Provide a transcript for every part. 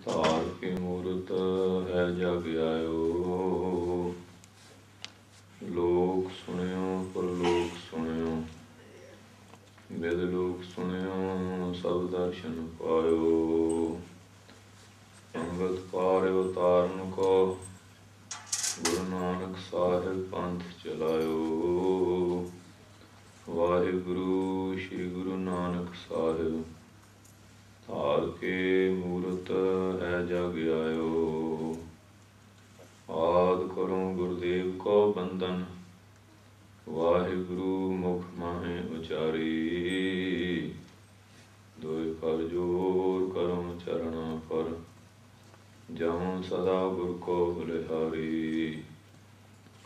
ਧਾਰ ਕੀ ਮੂਰਤ ਹੈ ਜਗ ਆਇਓ। ਲੋਕ ਸੁਣਿਓ ਪਰਲੋਕ ਸੁਣਿਓ, ਬਿਦ ਲੋਕ ਸੁਣਿਓ ਸਭ ਦਰਸ਼ਨ ਪਾਇਓ। ਅੰਗਦ ਪਾਰਿਓ ਤਾਰਨ ਕੋ, ਗੁਰੂ ਨਾਨਕ ਸਾਹਿਬ ਪੰਥ ਚਲਾਇਓ। ਵਾਹਿਗੁਰੂ ਸ਼੍ਰੀ ਗੁਰੂ ਨਾਨਕ ਸਾਹਿਬ, ਧਾਰ ਕੇ ਮੂਰਤ ਹੈ ਜਗ ਆਇਓ। ਆਦਿ ਕਰੋ ਗੁਰਦੇਵ ਕੋ ਬੰਦਨ, ਵਾਹਿਗੁਰੂ ਮੁਖ ਮਾਹੇ ਉਚਾਰੀ। ਦੋਇ ਕਰ ਜੋਰ ਕਰਮ ਚਰਣਾ ਪਰ, ਜਉ ਸਦਾ ਗੁਰ ਕੋ ਬਲਿਹਾਰੀ।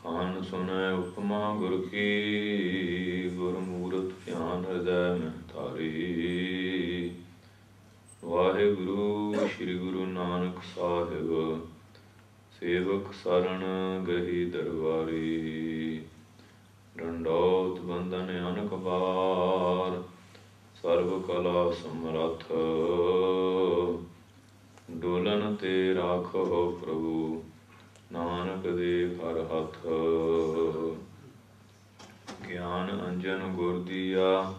ਕਾਨ ਸੁਨੈ ਉਪਮਾ ਗੁਰ ਕੀ, ਗੁਰ ਮੂਰਤ ਧਿਆਨ ਹਿਰਦੈ ਮਹਿ ਧਾਰੀ। ਵਾਹਿਗੁਰੂ ਸ਼੍ਰੀ ਗੁਰੂ ਨਾਨਕ ਸਾਹਿਬ, ਸੇਵਕ ਸਰਣ ਗਹੀ ਦਰਬਾਰੀ। ਡੰਡੌਤ ਬੰਦਨ ਅਨਕ ਬਾਰ, ਸਰਬ ਕਲਾ ਸਮਰੱਥ। ਡੋਲਨ ਤੇ ਰਾਖੋ ਪ੍ਰਭੂ, ਨਾਨਕ ਦੇ ਘਰ ਹੱਥ। ਗਿਆਨ ਅੰਜਨ ਗੁਰ ਦੀਆ,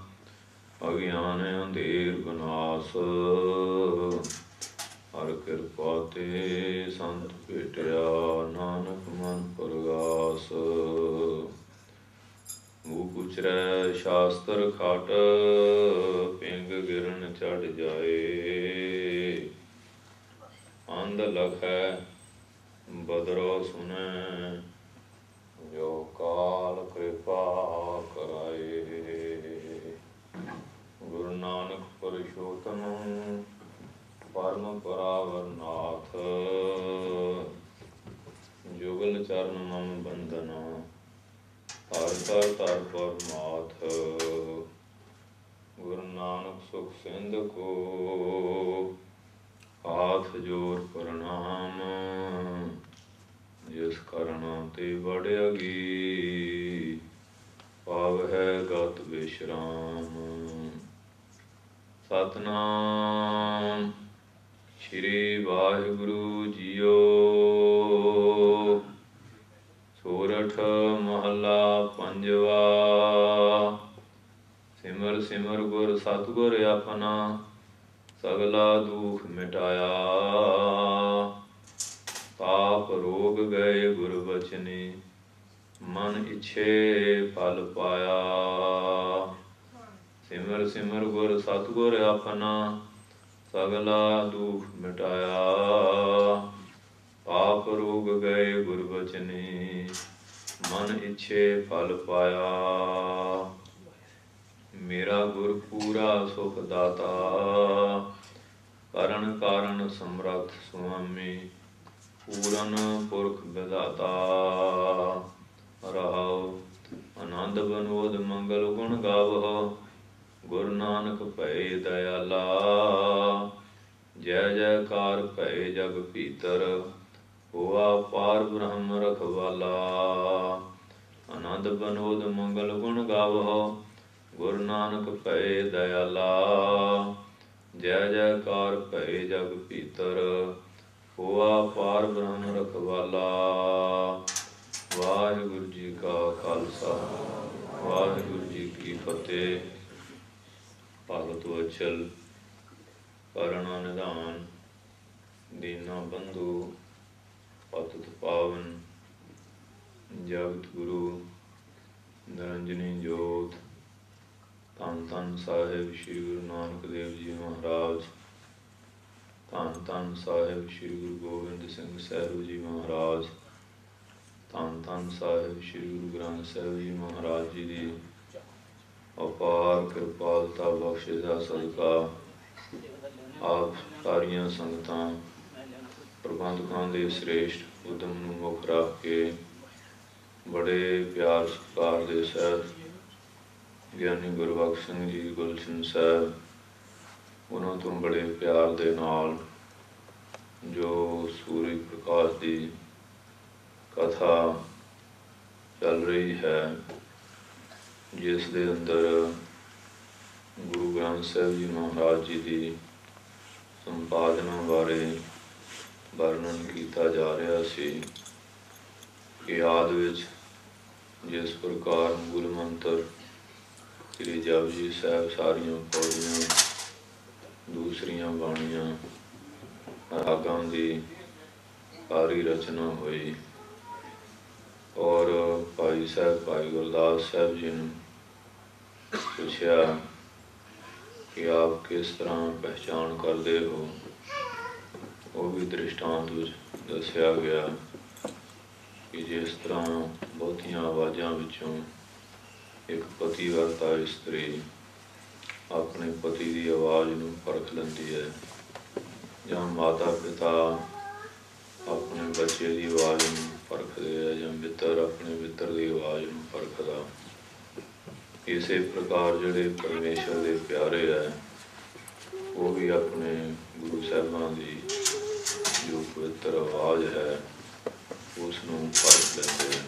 ਅਗਿਆਨ ਅੰਧੇਰ ਬਨਾਸ। ਹਰ ਕਿਰਪਾ ਤੇ ਸੰਤ ਭੇਟਿਆ, ਨਾਨਕ ਮਨ ਪਰਗਾਸ। ਮੂਕ ਉਚਰੈ ਸ਼ਾਸਤਰ ਖਾਟ, ਪਿੰਗ ਗਿਰਨ ਚੜ ਜਾਏ। ਅੰਧ ਲਖੈ ਬਦਰੋ ਸੁਨੈ, ਜੋ ਕਾਲ ਕਿਰਪਾ ਕਰਾਏ। ਗੁਰੂ ਨਾਨਕ ਪੁਰਸ਼ੋਤਮ, ਪਰਮ ਪਰਾਵਰ ਨਾਥ। ਜੁਗਲ ਚਰਨ ਮਮ ਬੰਦਨ, ਹਰ ਕਰ ਧਰ ਪਰ ਮਾਥ। ਗੁਰੂ ਨਾਨਕ ਸੁਖ ਸਿੰਧ ਕੋ, ਹਾਥ ਜੋਰ ਪ੍ਰਣਾਮ। ਜਿਸ ਕਰਨਾ ਤੇ ਵਡਿਆਗੀ, ਪਾਵਹਿ ਗਤ ਵਿਸ਼ਰਾਮ। ਸਤਿਨਾਮ ਸ਼੍ਰੀ ਵਾਹਿਗੁਰੂ ਜੀਓ। ਸੋਰਠ ਮਹੱਲਾ ਪੰਜਵਾ। ਸਿਮਰ ਸਿਮਰ ਗੁਰ ਸਤਿਗੁਰ ਆਪਣਾ, ਸਗਲਾ ਦੁਖ ਮਿਟਾਇਆ। ਪਾਪ ਰੋਗ ਗਏ ਗੁਰ ਬਚਨੀ, ਮਨ ਇੱਛੇ ਫਲ ਪਾਇਆ। ਸਿਮਰ ਸਿਮਰ ਗੁਰ ਸਤਿਗੁਰ ਆਪਣਾ, ਸਗਲਾ ਦੁਖ ਮਿਟਾਇਆ। ਪਾਪ ਰੋਗ ਗਏ ਗੁਰ ਬਚਨੀ, ਮਨ ਇੱਛੇ ਫਲ ਪਾਇਆ। ਮੇਰਾ ਗੁਰ ਪੂਰਾ ਸੁਖ ਦਾਤਾ, ਕਰਨ ਕਾਰਨ ਸਮਰੱਥ ਸੁਆਮੀ। ਪੂਰਨ ਪੁਰਖ ਵਿਧਾਤਾ, ਰਹਾਉ ਆਨੰਦ ਬਨੋਦ ਮੰਗਲ ਗੁਣ ਗਾਵਹੁ। ਗੁਰੂ ਨਾਨਕ ਭਏ ਦਇਆਲਾ, ਜੈ ਜੈਕਾਰ ਭਏ ਜਗ ਭੀਤਰ। ਹੋਆ ਪਾਰ ਬ੍ਰਹਮ ਰਖਵਾਲਾ, ਆਨੰਦ ਬਨੋਦ ਮੰਗਲ ਗੁਣ ਗਾਵਹੁ। ਗੁਰੂ ਨਾਨਕ ਭਏ ਦਇਆਲਾ, ਜੈ ਜੈਕਾਰ ਭਏ ਜਗ ਭੀਤਰ। ਹੋਆ ਪਾਰ ਬ੍ਰਹਮ ਰਖਵਾਲਾ। ਵਾਹਿਗੁਰੂ ਜੀ ਕਾ ਖਾਲਸਾ, ਵਾਹਿਗੁਰੂ ਜੀ ਕੀ ਫਤਿਹ। ਭਗਤ ਵਚਲ ਕਰਣਾ ਨਿਧਾਨ, ਦੀਨਾ ਬੰਧੂ ਪਤਿਤ ਪਾਵਨ। ਜਗਤ ਗੁਰੂ ਨਿਰੰਜਨੀ ਜੋਤ, ਧੰਨ ਧੰਨ ਸਾਹਿਬ ਸ਼੍ਰੀ ਗੁਰੂ ਨਾਨਕ ਦੇਵ ਜੀ ਮਹਾਰਾਜ। ਧੰਨ ਧੰਨ ਸਾਹਿਬ ਸ਼੍ਰੀ ਗੁਰੂ ਗੋਬਿੰਦ ਸਿੰਘ ਸਾਹਿਬ ਜੀ ਮਹਾਰਾਜ। ਧੰਨ ਧੰਨ ਸਾਹਿਬ ਸ਼੍ਰੀ ਗੁਰੂ ਗ੍ਰੰਥ ਸਾਹਿਬ ਜੀ ਮਹਾਰਾਜ ਜੀ ਦੀ ਅਪਾਰ ਕਿਰਪਾਲਤਾ ਬਖਸ਼ਿਸ਼ ਦਾ ਸਦਕਾ ਆਪ ਸਾਰੀਆਂ ਸੰਗਤਾਂ ਪ੍ਰਬੰਧਕਾਂ ਦੇ ਸ੍ਰੇਸ਼ਟ ਉਦਮ ਨੂੰ ਮੁੱਖ ਰੱਖ ਕੇ ਬੜੇ ਪਿਆਰ ਸਤਿਕਾਰ ਦੇ ਸਹਿਤ ਗਿਆਨੀ ਗੁਰਬਖਸ਼ ਸਿੰਘ ਜੀ ਗੁਲਸ਼ਨ ਸਾਹਿਬ, ਉਹਨਾਂ ਤੋਂ ਬੜੇ ਪਿਆਰ ਦੇ ਨਾਲ ਜੋ ਸੂਰਜ ਪ੍ਰਕਾਸ਼ ਦੀ ਕਥਾ ਚੱਲ ਰਹੀ ਹੈ, ਜਿਸ ਦੇ ਅੰਦਰ ਗੁਰੂ ਗ੍ਰੰਥ ਗ੍ਰੰਥ ਸਾਹਿਬ ਜੀ ਮਹਾਰਾਜ ਜੀ ਦੀ ਸੰਪਾਦਨਾ ਬਾਰੇ ਵਰਣਨ ਕੀਤਾ ਜਾ ਰਿਹਾ ਸੀ ਕਿ ਆਦਿ ਵਿੱਚ जिस प्रकार मूल मंत्र श्री जपजी साहब सारियां पौड़ियां दूसरियां बाणियां रागां की सारी रचना हुई और भाई साहब भाई गुरदास साहब जी ने पूछा कि आप किस तरह पहचान करते हो। वो भी दृष्टांत दसिया गया कि जिस तरह बहुतियां आवाज़ों विचों एक पतिव्रता इस्त्री अपने पति की आवाज़ नूं परख लैंदी है, जां माता पिता अपने बच्चे की आवाज़ नूं परखदे है, जां मित्र अपने मित्र की आवाज़ नूं परखदा। इसे प्रकार जिहड़े परमेश्वर के प्यारे है वो भी अपने गुरु साहिबां की जो पवित्र आवाज़ है उसनूं परख लैंदे हैं,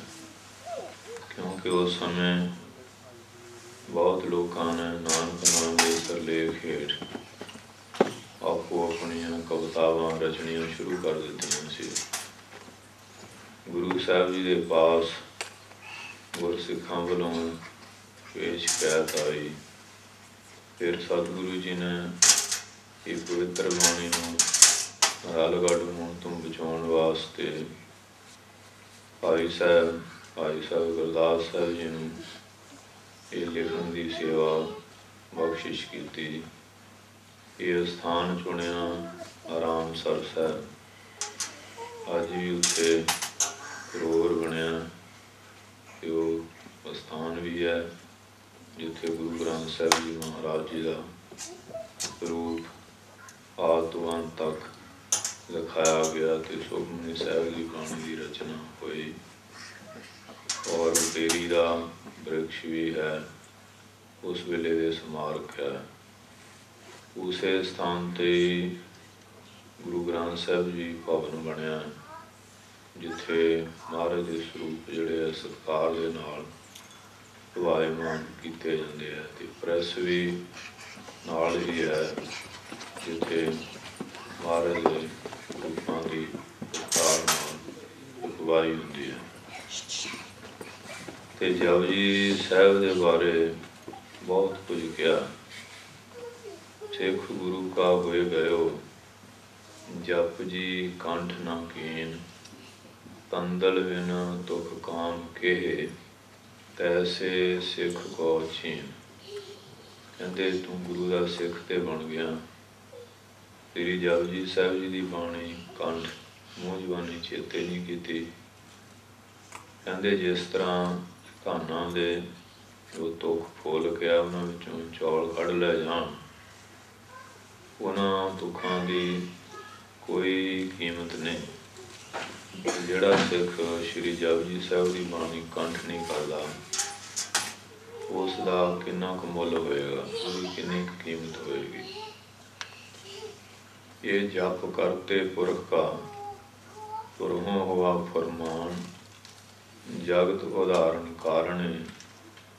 क्योंकि उस समय बहुत लोगों ने नानक नाम के सिरलेख हेठ आपो अपनियां कवितावां रचनियां शुरू कर दित्तियां सी। गुरु साहब जी के पास गुरसिखां वालों ये शिकायत आई। फिर सतगुरु जी ने इस पवित्र बाणी नूं रल गढ़ होण तों बचाउण वास्ते भाई साहब गुरदास साहब जी नूं ये लिखण की सेवा बख्शिश की। ये स्थान चुनिया आरामसर साहब। अज भी उत्थे सरोवर बनिया कि वो स्थान भी है जिथे गुरु ग्रंथ साहब जी महाराज जी का रूप आद तो अंत तक लिखाया गया तो सुखमनी साहब की बाणी की रचना हुई। और बेरी का वृक्ष भी है, उस वेले के स्मारक है। उसे स्थान ते गुरु ग्रंथ साहब जी भवन बनया जिथे महाराज के स्वरूप जिहड़े सत्कार दे नाल वायमान किए जाते हैं। तो प्रैस भी नाल ही है जिथे महाराज के रूपों की सत्कार नाल अगवाई होंदी है। ते जपजी साहब के बारे बहुत कुछ कहा। सिख गुरु का होए गयो जप जी कंठ न कीन, तंदल बिन तुख काम केहे, तैसे सिख को छीन। कहते तू गुरु का सिख ते बन गया, तेरी जपजी साहब जी की बाणी कंठ मूँह जबानी चेते नहीं की। कहते जिस तरह धाना दे जो तुख फुल के उन्होंने चौल कढ़ लै जान, उन्होंने तुखां की कोई कीमत नहीं। जिहड़ा सिख श्री जपजी साहब की बाणी कंठ नहीं करता उसका कितना कुछ मुल होएगा, उसकी कितनी कीमत होएगी। ये जप करते पुरख का पुरहों हुआ फरमान, जगत उदाहरण कारण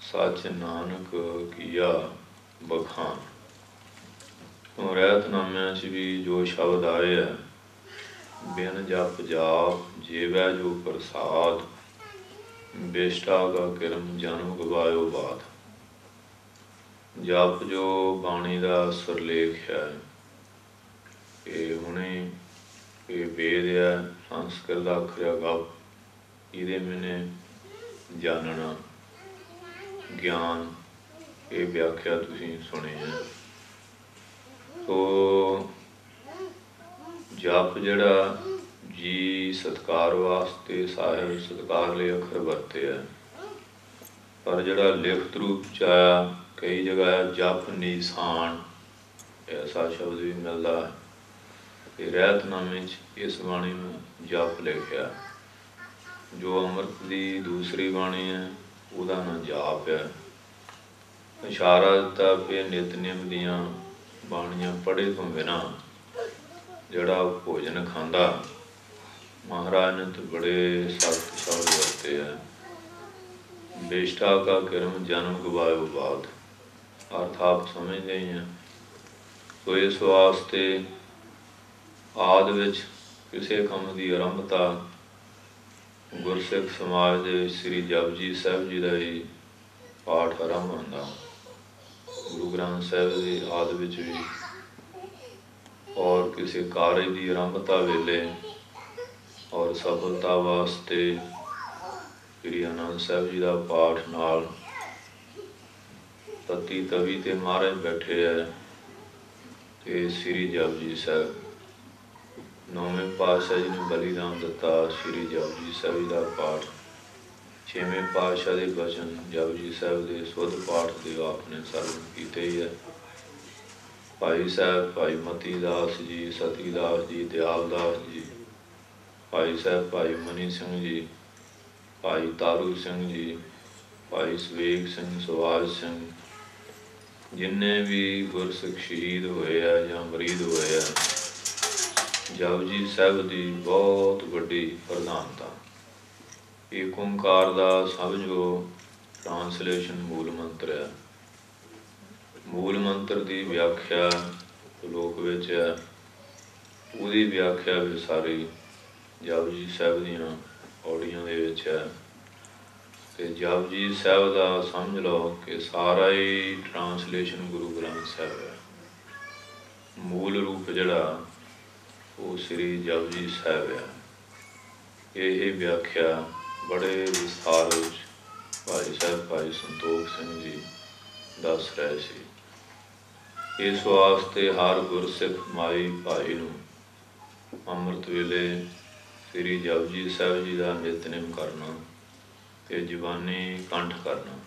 सच नानक किया बखान। तो रहतनामिਆਂ 'ਚ भी जो शब्द आए है, बिन जप जाप जेवै जो प्रसाद, बेष्टा का किरम जन्म गवायो बात। जप जो बाणी का सिरलेख है, ये हुणे ये वेद है, संस्कृत अखर गप, ये मैंने जानना ज्ञान, ये व्याख्या तुसीं सुनी है। तो जप जिहड़ा जी सत्कार वास्ते साहिब सत्कार लिए अखर वरते है, पर जिहड़ा लिखत रूप च आया कई जगह है जप निशान, ऐसा शब्द भी मिलता है। रहतनामे इस बाणी में जप लिखा, जो अमृत की दूसरी बाणी है वह नाम जाप है। इशारा दिता कि नित नियम दियां बाणियां पढ़े तो बिना जड़ा भोजन खांदा, महाराज ने तो बड़े सख्त शब्द वरते हैं। बेष्टा का कर्म जन्म गवायो बाद, अर्थ आप समझते ही हैं ਸੋ ਇਸ ਵਾਸਤੇ ਆਦਿ ਵਿੱਚ ਕਿਸੇ ਕੰਮ ਦੀ ਆਰੰਭਤਾ ਗੁਰਸਿੱਖ ਸਮਾਜ ਦੇ ਵਿੱਚ ਸ੍ਰੀ ਜਪਜੀ ਸਾਹਿਬ ਜੀ ਦਾ ਹੀ ਪਾਠ ਆਰੰਭ ਹੁੰਦਾ। ਗੁਰੂ ਗ੍ਰੰਥ ਸਾਹਿਬ ਦੇ ਆਦਿ ਵਿੱਚ ਵੀ ਔਰ ਕਿਸੇ ਕਾਰਜ ਦੀ ਆਰੰਭਤਾ ਵੇਲੇ ਔਰ ਸਫਲਤਾ ਵਾਸਤੇ ਸ੍ਰੀ ਆਨੰਦ ਸਾਹਿਬ ਜੀ ਦਾ ਪਾਠ ਨਾਲ ਤਤੀ ਤਵੀ ਤੇ ਮਹਾਰਾਜ ਬੈਠੇ ਹੈ ਤੇ ਸ੍ਰੀ ਜਪਜੀ ਸਾਹਿਬ ਨੌਵੇਂ ਪਾਤਸ਼ਾਹ ਜੀ ਨੇ ਬਲੀਦਾਨ ਦਿੱਤਾ। ਸ੍ਰੀ ਜਪਜੀ ਸਾਹਿਬ ਜੀ ਦਾ ਪਾਠ ਛੇਵੇਂ ਪਾਤਸ਼ਾਹ ਦੇ ਬਚਨ ਜਪਜੀ ਸਾਹਿਬ ਦੇ ਸੁੱਧ ਪਾਠ ਦੇ ਆਪਨੇ ਸਰਵਣ ਕੀਤੇ ਹੀ ਹੈ। ਭਾਈ ਸਾਹਿਬ ਭਾਈ ਮਤੀ ਦਾਸ ਜੀ, ਸਤੀ ਦਾਸ ਜੀ, ਦਿਆਲ ਦਾਸ ਜੀ, ਭਾਈ ਸਾਹਿਬ ਭਾਈ ਮਨੀ ਸਿੰਘ ਜੀ, ਭਾਈ ਤਾਰੂ ਸਿੰਘ ਜੀ, ਭਾਈ ਸਵੇਗ ਸਿੰਘ, ਸੁਭਾਸ਼ ਸਿੰਘ, ਜਿੰਨੇ ਵੀ ਗੁਰਸਿੱਖ ਸ਼ਹੀਦ ਹੋਏ ਆ ਜਾਂ ਮਰੀਦ ਹੋਏ ਆ, ਜਪਜੀ ਸਾਹਿਬ ਦੀ ਬਹੁਤ ਵੱਡੀ ਪ੍ਰਧਾਨਤਾ। ਏਕ ਓਂਕਾਰ ਦਾ ਸਮਝੋ ਟ੍ਰਾਂਸਲੇਸ਼ਨ ਮੂਲ ਮੰਤਰ ਹੈ। ਮੂਲ ਮੰਤਰ ਦੀ ਵਿਆਖਿਆ ਲੋਕ ਵਿੱਚ ਹੈ, ਉਹਦੀ ਵਿਆਖਿਆ ਵੀ ਸਾਰੀ ਜਪਜੀ ਸਾਹਿਬ ਦੀਆਂ ਪੌੜੀਆਂ ਦੇ ਵਿੱਚ ਹੈ। ਤੇ ਜਪਜੀ ਸਾਹਿਬ ਦਾ ਸਮਝ ਲਓ ਕਿ ਸਾਰਾ ਹੀ ਟ੍ਰਾਂਸਲੇਸ਼ਨ ਗੁਰੂ ਗ੍ਰੰਥ ਸਾਹਿਬ ਹੈ। ਮੂਲ ਰੂਪ ਜਿਹੜਾ ਉਹ ਸ੍ਰੀ ਜਪਜੀ ਸਾਹਿਬ ਹੈ। ਇਹ ਵਿਆਖਿਆ ਬੜੇ ਵਿਸਥਾਰ ਵਿੱਚ ਭਾਈ ਸਾਹਿਬ ਭਾਈ ਸੰਤੋਖ ਸਿੰਘ ਜੀ ਦੱਸ ਰਹੇ ਸੀ। ਇਸ ਵਾਸਤੇ ਹਰ ਗੁਰਸਿੱਖ ਮਾਈ ਭਾਈ ਨੂੰ ਅੰਮ੍ਰਿਤ ਵੇਲੇ ਸ੍ਰੀ ਜਪਜੀ ਸਾਹਿਬ ਜੀ ਦਾ ਨਿਤਨੇਮ ਕਰਨਾ ਤੇ ਜ਼ੁਬਾਨੀ ਕੰਠ ਕਰਨਾ।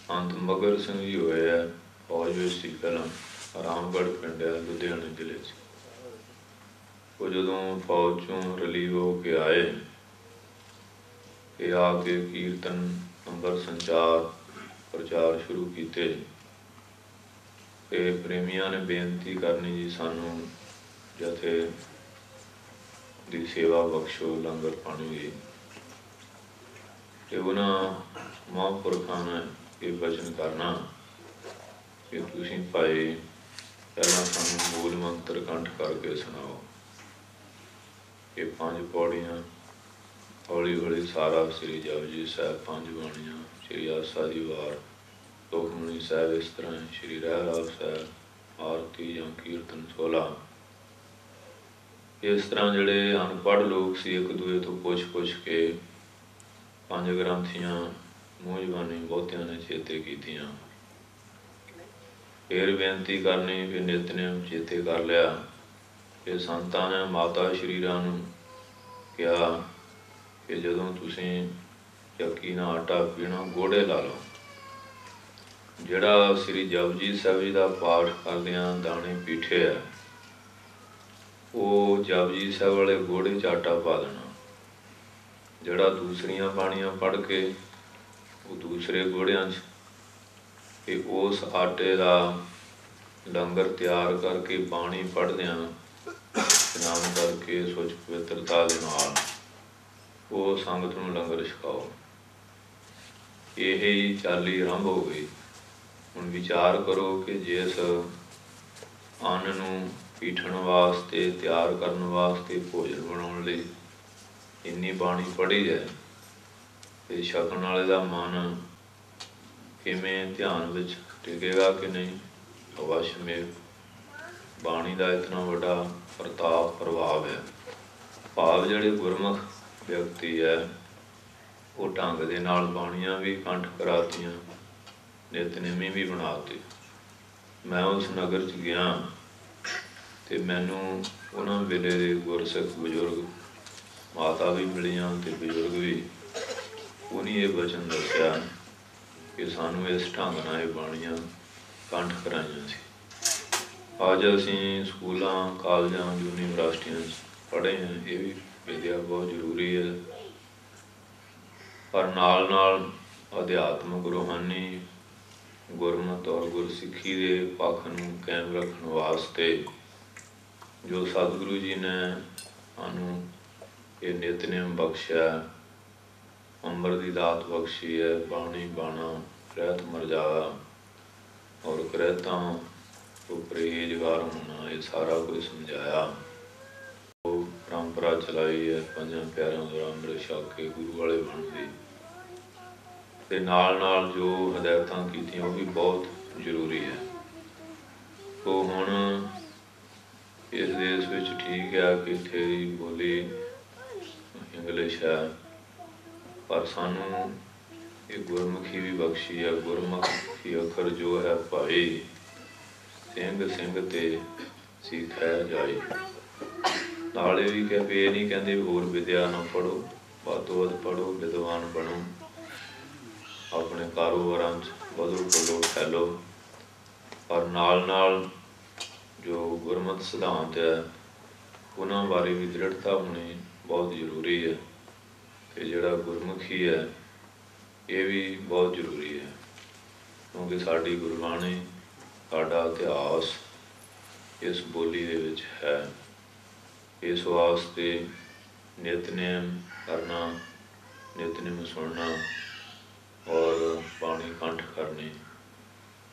ਅੰਤ ਮਗਰ ਸਿੰਘ ਜੀ ਹੋਏ ਆ ਫੌਜ ਵਿੱਚ ਸੀ ਪਹਿਲਾਂ, ਰਾਮਗੜ੍ਹ ਪਿੰਡ ਹੈ ਲੁਧਿਆਣੇ ਜ਼ਿਲ੍ਹੇ 'ਚ। ਉਹ ਜਦੋਂ ਫੌਜ 'ਚੋਂ ਰਿਲੀਵ ਹੋ ਕੇ ਆਏ ਤੇ ਆ ਕੇ ਕੀਰਤਨ ਅੰਬਰ ਸੰਚਾਰ ਪ੍ਰਚਾਰ ਸ਼ੁਰੂ ਕੀਤੇ ਤੇ ਪ੍ਰੇਮੀਆਂ ਨੇ ਬੇਨਤੀ ਕਰਨੀ ਜੀ ਸਾਨੂੰ ਜਥੇ ਦੀ ਸੇਵਾ ਬਖਸ਼ੋ, ਲੰਗਰ ਪਾਣੀ ਦੀ। ਤੇ ਉਹਨਾਂ ਮਹਾਂਪੁਰਖਾਂ ਨੇ ਇਹ ਵਚਨ ਕਰਨਾ ਕਿ ਤੁਸੀਂ ਭਾਈ ਪਹਿਲਾਂ ਸਾਨੂੰ ਮੂਲ ਮੰਤਰ ਕੰਠ ਕਰਕੇ ਸੁਣਾਓ। ਇਹ 5 ਪੌੜੀਆਂ ਹੌਲੀ ਹੌਲੀ ਸਾਰਾ ਸ੍ਰੀ ਜਪਜੀ ਸਾਹਿਬ 5 ਬਾਣੀਆਂ, ਸ੍ਰੀ ਆਸਾ ਦੀ ਵਾਰ, ਸੁਖਮਨੀ ਸਾਹਿਬ, ਇਸ ਤਰ੍ਹਾਂ ਸ੍ਰੀ ਰਹਿਰਾਸ ਸਾਹਿਬ, ਆਰਤੀ ਜਾਂ ਕੀਰਤਨ 16। ਇਸ ਤਰ੍ਹਾਂ ਜਿਹੜੇ ਅਨਪੜ੍ਹ ਲੋਕ ਸੀ ਇੱਕ ਦੂਜੇ ਤੋਂ ਪੁੱਛ ਕੇ 5 ਗ੍ਰੰਥੀਆਂ ਮੂੰਹ ਜ਼ਬਾਨੀ ਬਹੁਤਿਆਂ ਨੇ ਚੇਤੇ ਕੀਤੀਆਂ। ਫਿਰ ਬੇਨਤੀ ਕਰਨੀ ਵੀ ਨਿਤਨੇਮ ਚੇਤੇ ਕਰ ਲਿਆ। ਫਿਰ ਸੰਤਾਂ ਨੇ ਮਾਤਾ ਸ਼ਰੀਰਾਂ ਨੂੰ ਕਿਹਾ ਕਿ ਜਦੋਂ ਤੁਸੀਂ ਚੱਕੀ ਨਾਲ ਆਟਾ ਪੀਣਾ ਗੋੜੇ ਲਾ ਲਓ। ਜਿਹੜਾ ਸ੍ਰੀ ਜਪਜੀ ਸਾਹਿਬ ਜੀ ਦਾ ਪਾਠ ਕਰਦਿਆਂ ਦਾਣੇ ਪੀਠੇ ਆ, ਉਹ ਜਪਜੀ ਸਾਹਿਬ ਵਾਲੇ ਗੋੜੇ 'ਚ ਆਟਾ ਪਾ ਦੇਣਾ। ਜਿਹੜਾ ਦੂਸਰੀਆਂ ਬਾਣੀਆਂ ਪੜ੍ਹ ਕੇ ਉਹ ਦੂਸਰੇ ਗੋੜਿਆਂ 'ਚ, ਤੇ ਉਸ ਆਟੇ ਦਾ ਲੰਗਰ ਤਿਆਰ ਕਰਕੇ ਬਾਣੀ ਪੜ੍ਹਦਿਆਂ ਇਸ਼ਨਾਨ ਕਰਕੇ ਸੁੱਚ ਪਵਿੱਤਰਤਾ ਦੇ ਨਾਲ ਉਹ ਸੰਗਤ ਨੂੰ ਲੰਗਰ ਛਕਾਓ। ਇਹ ਹੀ ਚਾਲੀ ਆਰੰਭ ਹੋ ਗਈ। ਹੁਣ ਵਿਚਾਰ ਕਰੋ ਕਿ ਜਿਸ ਅੰਨ ਨੂੰ ਪੀਠਣ ਵਾਸਤੇ, ਤਿਆਰ ਕਰਨ ਵਾਸਤੇ, ਭੋਜਨ ਬਣਾਉਣ ਲਈ ਇੰਨੀ ਬਾਣੀ ਪੜ੍ਹੀ ਜਾਏ ਤੇ ਛਕਣ ਵਾਲੇ ਦਾ ਮਨ ਕਿਵੇਂ ਧਿਆਨ ਵਿੱਚ ਟਿਕੇਗਾ ਕਿ ਨਹੀਂ। ਅਵਸ਼ ਮੇਂ ਬਾਣੀ ਦਾ ਇਤਨਾ ਵੱਡਾ ਪ੍ਰਤਾਪ ਪ੍ਰਭਾਵ ਹੈ। ਭਾਵ ਜਿਹੜੇ ਗੁਰਮੁਖ ਵਿਅਕਤੀ ਹੈ ਉਹ ਢੰਗ ਦੇ ਨਾਲ ਬਾਣੀਆਂ ਵੀ ਕੰਠ ਕਰਾਤੀਆਂ, ਨਿਤਨੇਮੀ ਵੀ ਬਣਾਤੀ। ਮੈਂ ਉਸ ਨਗਰ 'ਚ ਗਿਆ ਤੇ ਮੈਨੂੰ ਉਹਨਾਂ ਵੇਲੇ ਦੇ ਗੁਰਸਿੱਖ ਬਜ਼ੁਰਗ ਮਾਤਾ ਵੀ ਮਿਲੀਆਂ ਤੇ ਬਜ਼ੁਰਗ ਵੀ। ਉਹਨੇ ਇਹ ਵਚਨ ਦੱਸਿਆ ਕਿ ਸਾਨੂੰ ਇਸ ਢੰਗ ਨਾਲ ਇਹ ਬਾਣੀਆਂ ਕੰਠ ਕਰਾਈਆਂ ਸੀ। ਅੱਜ ਅਸੀਂ ਸਕੂਲਾਂ, ਕਾਲਜਾਂ, ਯੂਨੀਵਰਸਿਟੀਆਂ 'ਚ ਪੜ੍ਹੇ ਹਾਂ। ਇਹ ਵੀ ਵਿਦਿਆ ਬਹੁਤ ਜ਼ਰੂਰੀ ਹੈ, ਪਰ ਨਾਲ ਨਾਲ ਅਧਿਆਤਮਕ ਰੂਹਾਨੀ ਗੁਰਮਤ ਔਰ ਗੁਰਸਿੱਖੀ ਦੇ ਪੱਖ ਨੂੰ ਕਾਇਮ ਰੱਖਣ ਵਾਸਤੇ ਜੋ ਸਤਿਗੁਰੂ ਜੀ ਨੇ ਸਾਨੂੰ ਇਹ ਨਿਤਨੇਮ ਬਖਸ਼ਿਆ, ਅੰਮ੍ਰਿਤ ਦੀ ਦਾਤ ਬਖਸ਼ੀ ਹੈ। ਬਾਣੀ ਬਾਣਾ ਰਹਿਤ ਮਰਜਾਵਾ ਔਰ ਕਰਹਿਤਾ तो परहेजगार होना, ये सारा कुछ समझाया। तो परंपरा चलाई है पंजां प्यारिਆਂ ਦਾ ਅੰਮ੍ਰਿਤ ਛਕ के गुरु वाले बनते, ਤੇ ਨਾਲ जो हदायतां कीतियां वो भी बहुत जरूरी है। तो हुण इस देश विच ठीक है कि इत्थे दी बोली इंग्लिश है, पर सानू ये गुरमुखी भी बख्शी है। गुरमुखी अखर जो है भाई सिंह सिंह ते सीखै जाए। नाले भी कह पे ये नहीं कहते होर विद्या ना पढ़ो, वध तो वध पढ़ो, विद्वान बनो, अपने कारोबारां वधो फुलो फैलो, पर नाल जो गुरमत सिद्धांत है उन्हां बारे भी दृढ़ता होनी बहुत जरूरी है। कि जिहड़ा गुरमुखी है ये भी बहुत जरूरी है, क्योंकि साडी गुरबाणी साडा इतिहास इस बोली दे विच है। इस वास्ते नितनेम करना, नितनेम सुनना और बाणी कंठ करनी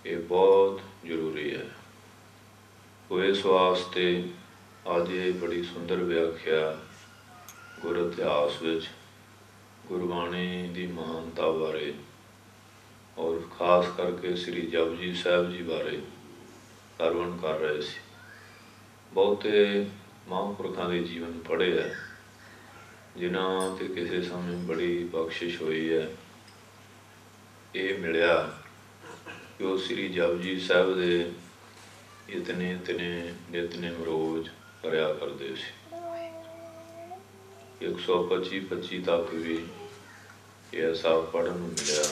ये बहुत जरूरी है। तो इस वास्ते अज ये बड़ी सुंदर व्याख्या गुर इतिहास विच गुरबाणी की महानता बारे और खास करके श्री जपजी साहब जी बारे सरवण कर रहे थे। बहुते महापुरखों के जीवन पढ़े है जिन्हों ते किसी समय बड़ी बख्शिश हुई है। ये मिलया कि वो श्री जपजी साहब दे इतने इतने नितनेम रोज करया करते सी। 125 तक भी ऐसा पढ़न मिलया।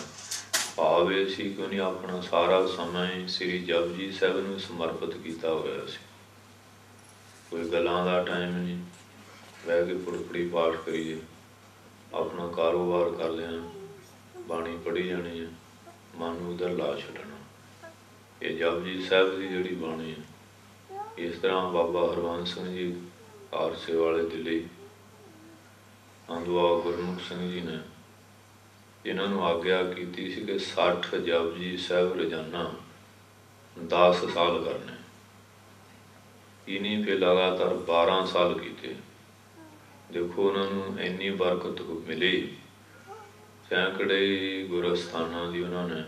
भाव ये सी कि उन्हें अपना सारा समय श्री जपजी साहब नूं समर्पित किया होया सी। कोई गल्लां दा टाइम नहीं, बह के पुड़पड़ी पाठ करिए, अपना कारोबार कर लेना, बाणी पढ़ी जानी है, मन उधर ला छड्डना। ये जपजी साहब की जिहड़ी बाणी है, इस तरह बाबा हरवंश सिंह जी आरसे वाले दिल्ली, आंदुआ गुरमुख सिंह जी ने इन्होंने आग्या की सी कि 60 जपजी साहब रोजाना 10 साल करने। इन्हीं पे लगातार 12 साल किए। देखो उन्होंने इन्नी बरकत मिली, सैकड़े गुरस्थाना की उन्होंने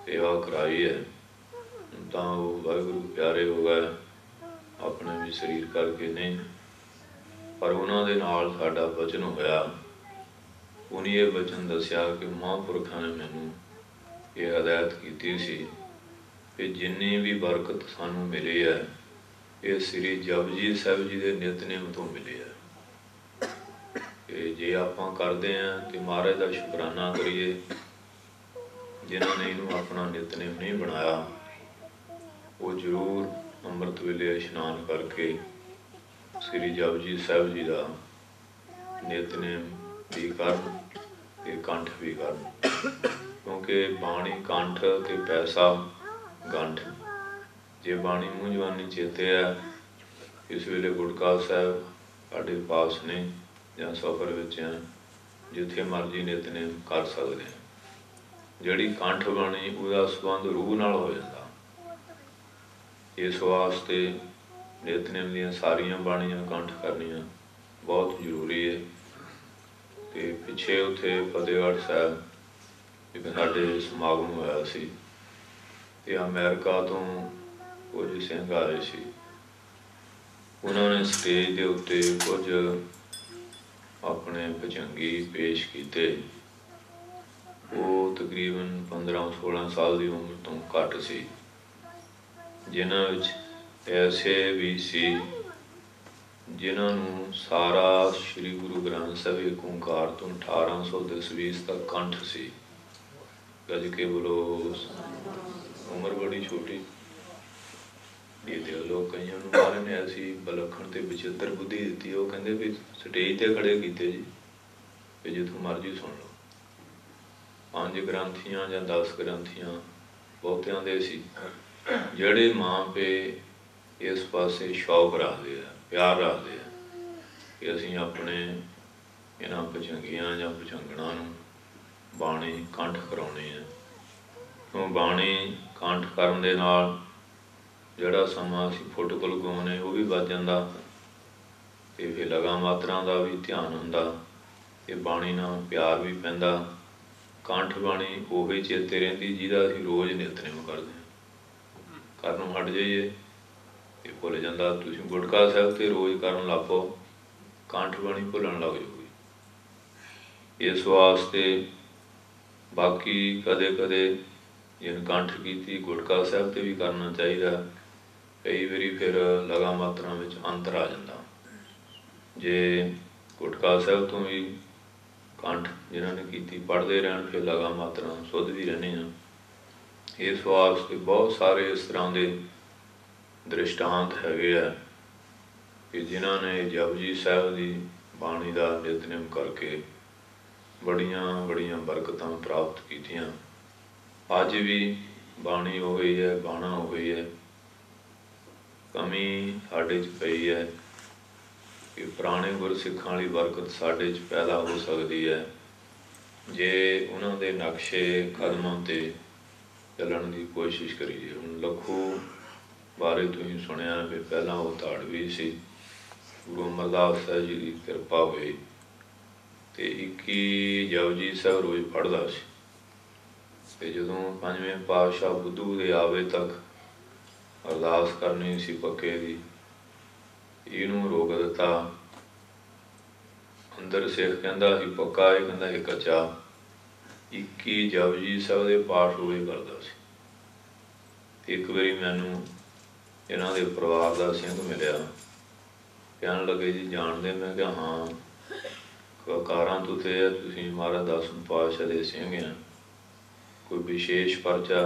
सेवा कराई है। तो वो वाहिगुरू प्यारे हो गए, अपने भी शरीर करके नहीं, पर उन्होंने नाल साडा वचन होया। उन्हें ये वचन दसिया कि महापुरखों ने मैनू ये हदायत की सी कि जिन्नी भी बरकत सानू मिली है ये श्री जपजी साहब जी के नितनेम तो मिली है। कि जे आपां करते हैं तो महाराज का शुकराना करिए। जिन्होंने इनू अपना नितनेम नहीं बनाया वो जरूर अमृत वेले इशनान करके श्री जपजी साहब जी का नितनेम भी करन ते कंठ भी करन। क्योंकि बाणी कंठ ते पैसा गंठ। जे बाणी मूँह जवानी चेते है, इस वेले गुटका साहब साढ़े पास ने या सफर विच हैं, जिथे मर्जी नितनेम कर सकते हैं। जिहड़ी कंठ बाणी उहदा संबंध रूह नाल हो जाता। इस वास्ते नितनेम दीयां सारियां बाणियां कंठ करनियां बहुत जरूरी है। तो पिछे उत्थे फतेहगढ़ साहब एक साडे समागम होया सी ते अमेरिका तो कुछ सिंह आए सी। उन्होंने स्टेज के उत्ते कुछ अपने भजंगी पेश किए। वो तकरीबन 15-16 साल की उम्र तो घट सी, जिन्हां विच ऐसे भी सी जिन्होंने सारा श्री गुरु ग्रंथ साहब एक ओंकार तो 1820 तक कंठ सी। गज के बोलो, उम्र बड़ी छोटी। ये तो लोग कई महाराज ने ऐसी बलखण ते विचित्र बुद्धि दी, वो कहते भी स्टेज ते खड़े किए जी भी जिथों मर्जी सुन लो। 5 ग्रंथियां या 10 ग्रंथियां बहुतियां दे सी, जिहड़े मां पे इस पासे शौक रखते हैं, प्यार रखते हैं कि असीं अपने इन्हां भजंगियां या भजंगणां नूं बाणी कंठ कराउणी है। तो बाणी कंठ करन दे नाल ਜਿਹੜਾ ਸਮਾਂ ਅਸੀਂ ਫੁੱਟਕਲ ਗਾਉਂਦੇ ਉਹ ਵੀ ਵੱਜ ਜਾਂਦਾ, ਅਤੇ ਫਿਰ ਲਗਾ ਮਾਤਰਾ ਦਾ ਵੀ ਧਿਆਨ ਹੁੰਦਾ, ਅਤੇ ਬਾਣੀ ਨਾਲ ਪਿਆਰ ਵੀ ਪੈਂਦਾ। ਕੰਠ ਬਾਣੀ ਉਹੀ ਚੇਤੇ ਰਹਿੰਦੀ ਜਿਹਦਾ ਅਸੀਂ ਰੋਜ਼ ਨਿਤਨੇਮ ਕਰਦੇ ਹਾਂ। ਕਰਨ ਨੂੰ ਹਟ ਜਾਈਏ ਇਹ ਭੁੱਲ ਜਾਂਦਾ। ਤੁਸੀਂ ਗੁਟਕਾ ਸਾਹਿਬ 'ਤੇ ਰੋਜ਼ ਕਰਨ ਲੱਗ ਪਓ, ਕੰਠ ਬਾਣੀ ਭੁੱਲਣ ਲੱਗ ਜਾਊਗੀ। ਇਸ ਵਾਸਤੇ ਬਾਕੀ ਕਦੇ ਕਦੇ ਜਿਨ ਕੰਠ ਕੀਤੀ ਗੁਟਕਾ ਸਾਹਿਬ 'ਤੇ ਵੀ ਕਰਨਾ ਚਾਹੀਦਾ। ਕਈ ਵਾਰੀ ਫਿਰ ਲਗਾ ਮਾਤਰਾ ਵਿੱਚ ਅੰਤਰ ਆ ਜਾਂਦਾ। ਜੇ ਗੁਟਕਾ ਸਾਹਿਬ ਤੋਂ ਵੀ ਕੰਠ ਜਿਨ੍ਹਾਂ ਨੇ ਕੀਤੀ ਪੜ੍ਹਦੇ ਰਹਿਣ, ਫਿਰ ਲਗਾ ਮਾਤਰਾ ਸੁੱਧ ਵੀ ਰਹਿੰਦੇ ਹਾਂ। ਇਸ ਵਾਸਤੇ ਬਹੁਤ ਸਾਰੇ ਇਸ ਤਰ੍ਹਾਂ ਦੇ ਦ੍ਰਿਸ਼ਟਾਂਤ ਹੈਗੇ ਆ ਕਿ ਜਿਨ੍ਹਾਂ ਨੇ ਜਪਜੀ ਸਾਹਿਬ ਦੀ ਬਾਣੀ ਦਾ ਨਿਤਨੇਮ ਕਰਕੇ ਬੜੀਆਂ ਬੜੀਆਂ ਬਰਕਤਾਂ ਪ੍ਰਾਪਤ ਕੀਤੀਆਂ। ਅੱਜ ਵੀ ਬਾਣੀ ਉਹੀ ਹੈ, ਬਾਣਾ ਉਹੀ ਹੈ। ਕਮੀ ਸਾਡੇ 'ਚ ਪਈ ਹੈ ਕਿ ਪੁਰਾਣੇ ਗੁਰਸਿੱਖਾਂ ਵਾਲੀ ਬਰਕਤ ਸਾਡੇ 'ਚ ਪੈਦਾ ਹੋ ਸਕਦੀ ਹੈ ਜੇ ਉਹਨਾਂ ਦੇ ਨਕਸ਼ੇ ਕਦਮਾਂ 'ਤੇ ਚੱਲਣ ਦੀ ਕੋਸ਼ਿਸ਼ ਕਰੀਏ। ਹੁਣ ਲੱਖੂ ਬਾਰੇ ਤੁਸੀਂ ਸੁਣਿਆ ਵੀ ਪਹਿਲਾਂ ਉਹ ਧਾੜਵੀ ਸੀ, ਗੁਰੂ ਅਮਰਦਾਸ ਸਾਹਿਬ ਜੀ ਦੀ ਕਿਰਪਾ ਹੋਈ ਅਤੇ 21 ਜਪਜੀ ਸਾਹਿਬ ਰੋਜ਼ ਪੜ੍ਹਦਾ ਸੀ। ਅਤੇ ਜਦੋਂ ਪੰਜਵੇਂ ਪਾਤਸ਼ਾਹ ਬੁੱਧੂ ਦੇ ਆਵੇ ਤੱਕ ਅਰਦਾਸ ਕਰਨੀ ਸੀ ਪੱਕੇ ਦੀ, ਇਹਨੂੰ ਰੋਕ ਦਿੱਤਾ। ਅੰਦਰ ਸਿੱਖ ਕਹਿੰਦਾ ਸੀ ਪੱਕਾ, ਇਹ ਕਹਿੰਦਾ ਸੀ ਕੱਚਾ। 21 ਜਪਜੀ ਸਾਹਿਬ ਦੇ ਪਾਠ ਰੋਜ਼ ਕਰਦਾ ਸੀ। ਇੱਕ ਵਾਰੀ ਮੈਨੂੰ ਇਹਨਾਂ ਦੇ ਪਰਿਵਾਰ ਦਾ ਸਿੰਘ ਮਿਲਿਆ, ਕਹਿਣ ਲੱਗੇ ਜੀ ਜਾਣਦੇ? ਮੈਂ ਕਿਹਾ ਹਾਂ। ਕਾਰਾਂ ਤੋਂ ਤੇ ਤੁਸੀਂ ਮਹਾਰਾਜ ਦਸਵੇਂ ਪਾਤਸ਼ਾਹ ਦੇ ਸਿੰਘ ਆ, ਕੋਈ ਵਿਸ਼ੇਸ਼ ਪਰਚਾ?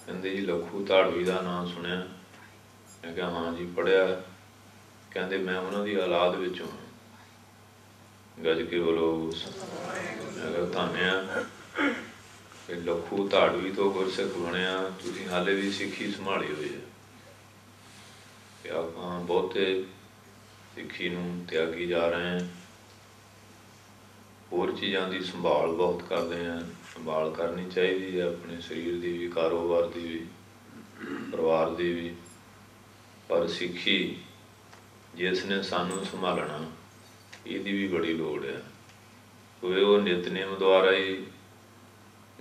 ਕਹਿੰਦੇ ਜੀ ਲੱਖੂ ਧਾੜਵੀ ਦਾ ਨਾਂ ਸੁਣਿਆ? ਮੈਂ ਕਿਹਾ ਹਾਂ ਜੀ ਪੜ੍ਹਿਆ। ਕਹਿੰਦੇ ਮੈਂ ਉਹਨਾਂ ਦੀ ਔਲਾਦ ਵਿੱਚੋਂ ਗੱਜ ਕੇ ਬੋਲੋ। ਮੈਂ ਕਿਹਾ ਧੰਨਿਆ ਕਿ ਲੱਖੂ ਧਾੜਵੀ ਤੋਂ ਗੁਰਸਿੱਖ ਬਣਿਆ, ਤੁਸੀਂ ਹਾਲੇ ਵੀ ਸਿੱਖੀ ਸੰਭਾਲੀ ਹੋਈ ਹੈ। ਅਤੇ ਆਪਾਂ ਬਹੁਤੇ ਸਿੱਖੀ ਨੂੰ ਤਿਆਗੀ ਜਾ ਰਹੇ ਹਾਂ, ਹੋਰ ਚੀਜ਼ਾਂ ਦੀ ਸੰਭਾਲ ਬਹੁਤ ਕਰਦੇ ਹਾਂ। ਸੰਭਾਲ ਕਰਨੀ ਚਾਹੀਦੀ ਹੈ ਆਪਣੇ ਸਰੀਰ ਦੀ ਵੀ, ਕਾਰੋਬਾਰ ਦੀ ਵੀ, ਪਰਿਵਾਰ ਦੀ ਵੀ, ਪਰ ਸਿੱਖੀ ਜਿਸ ਨੇ ਸਾਨੂੰ ਸੰਭਾਲਣਾ ਇਹਦੀ ਵੀ ਬੜੀ ਲੋੜ ਹੈ। ਕਿਉਂਕਿ ਉਹ ਨਿਤਨੇਮ ਦੁਆਰਾ ਹੀ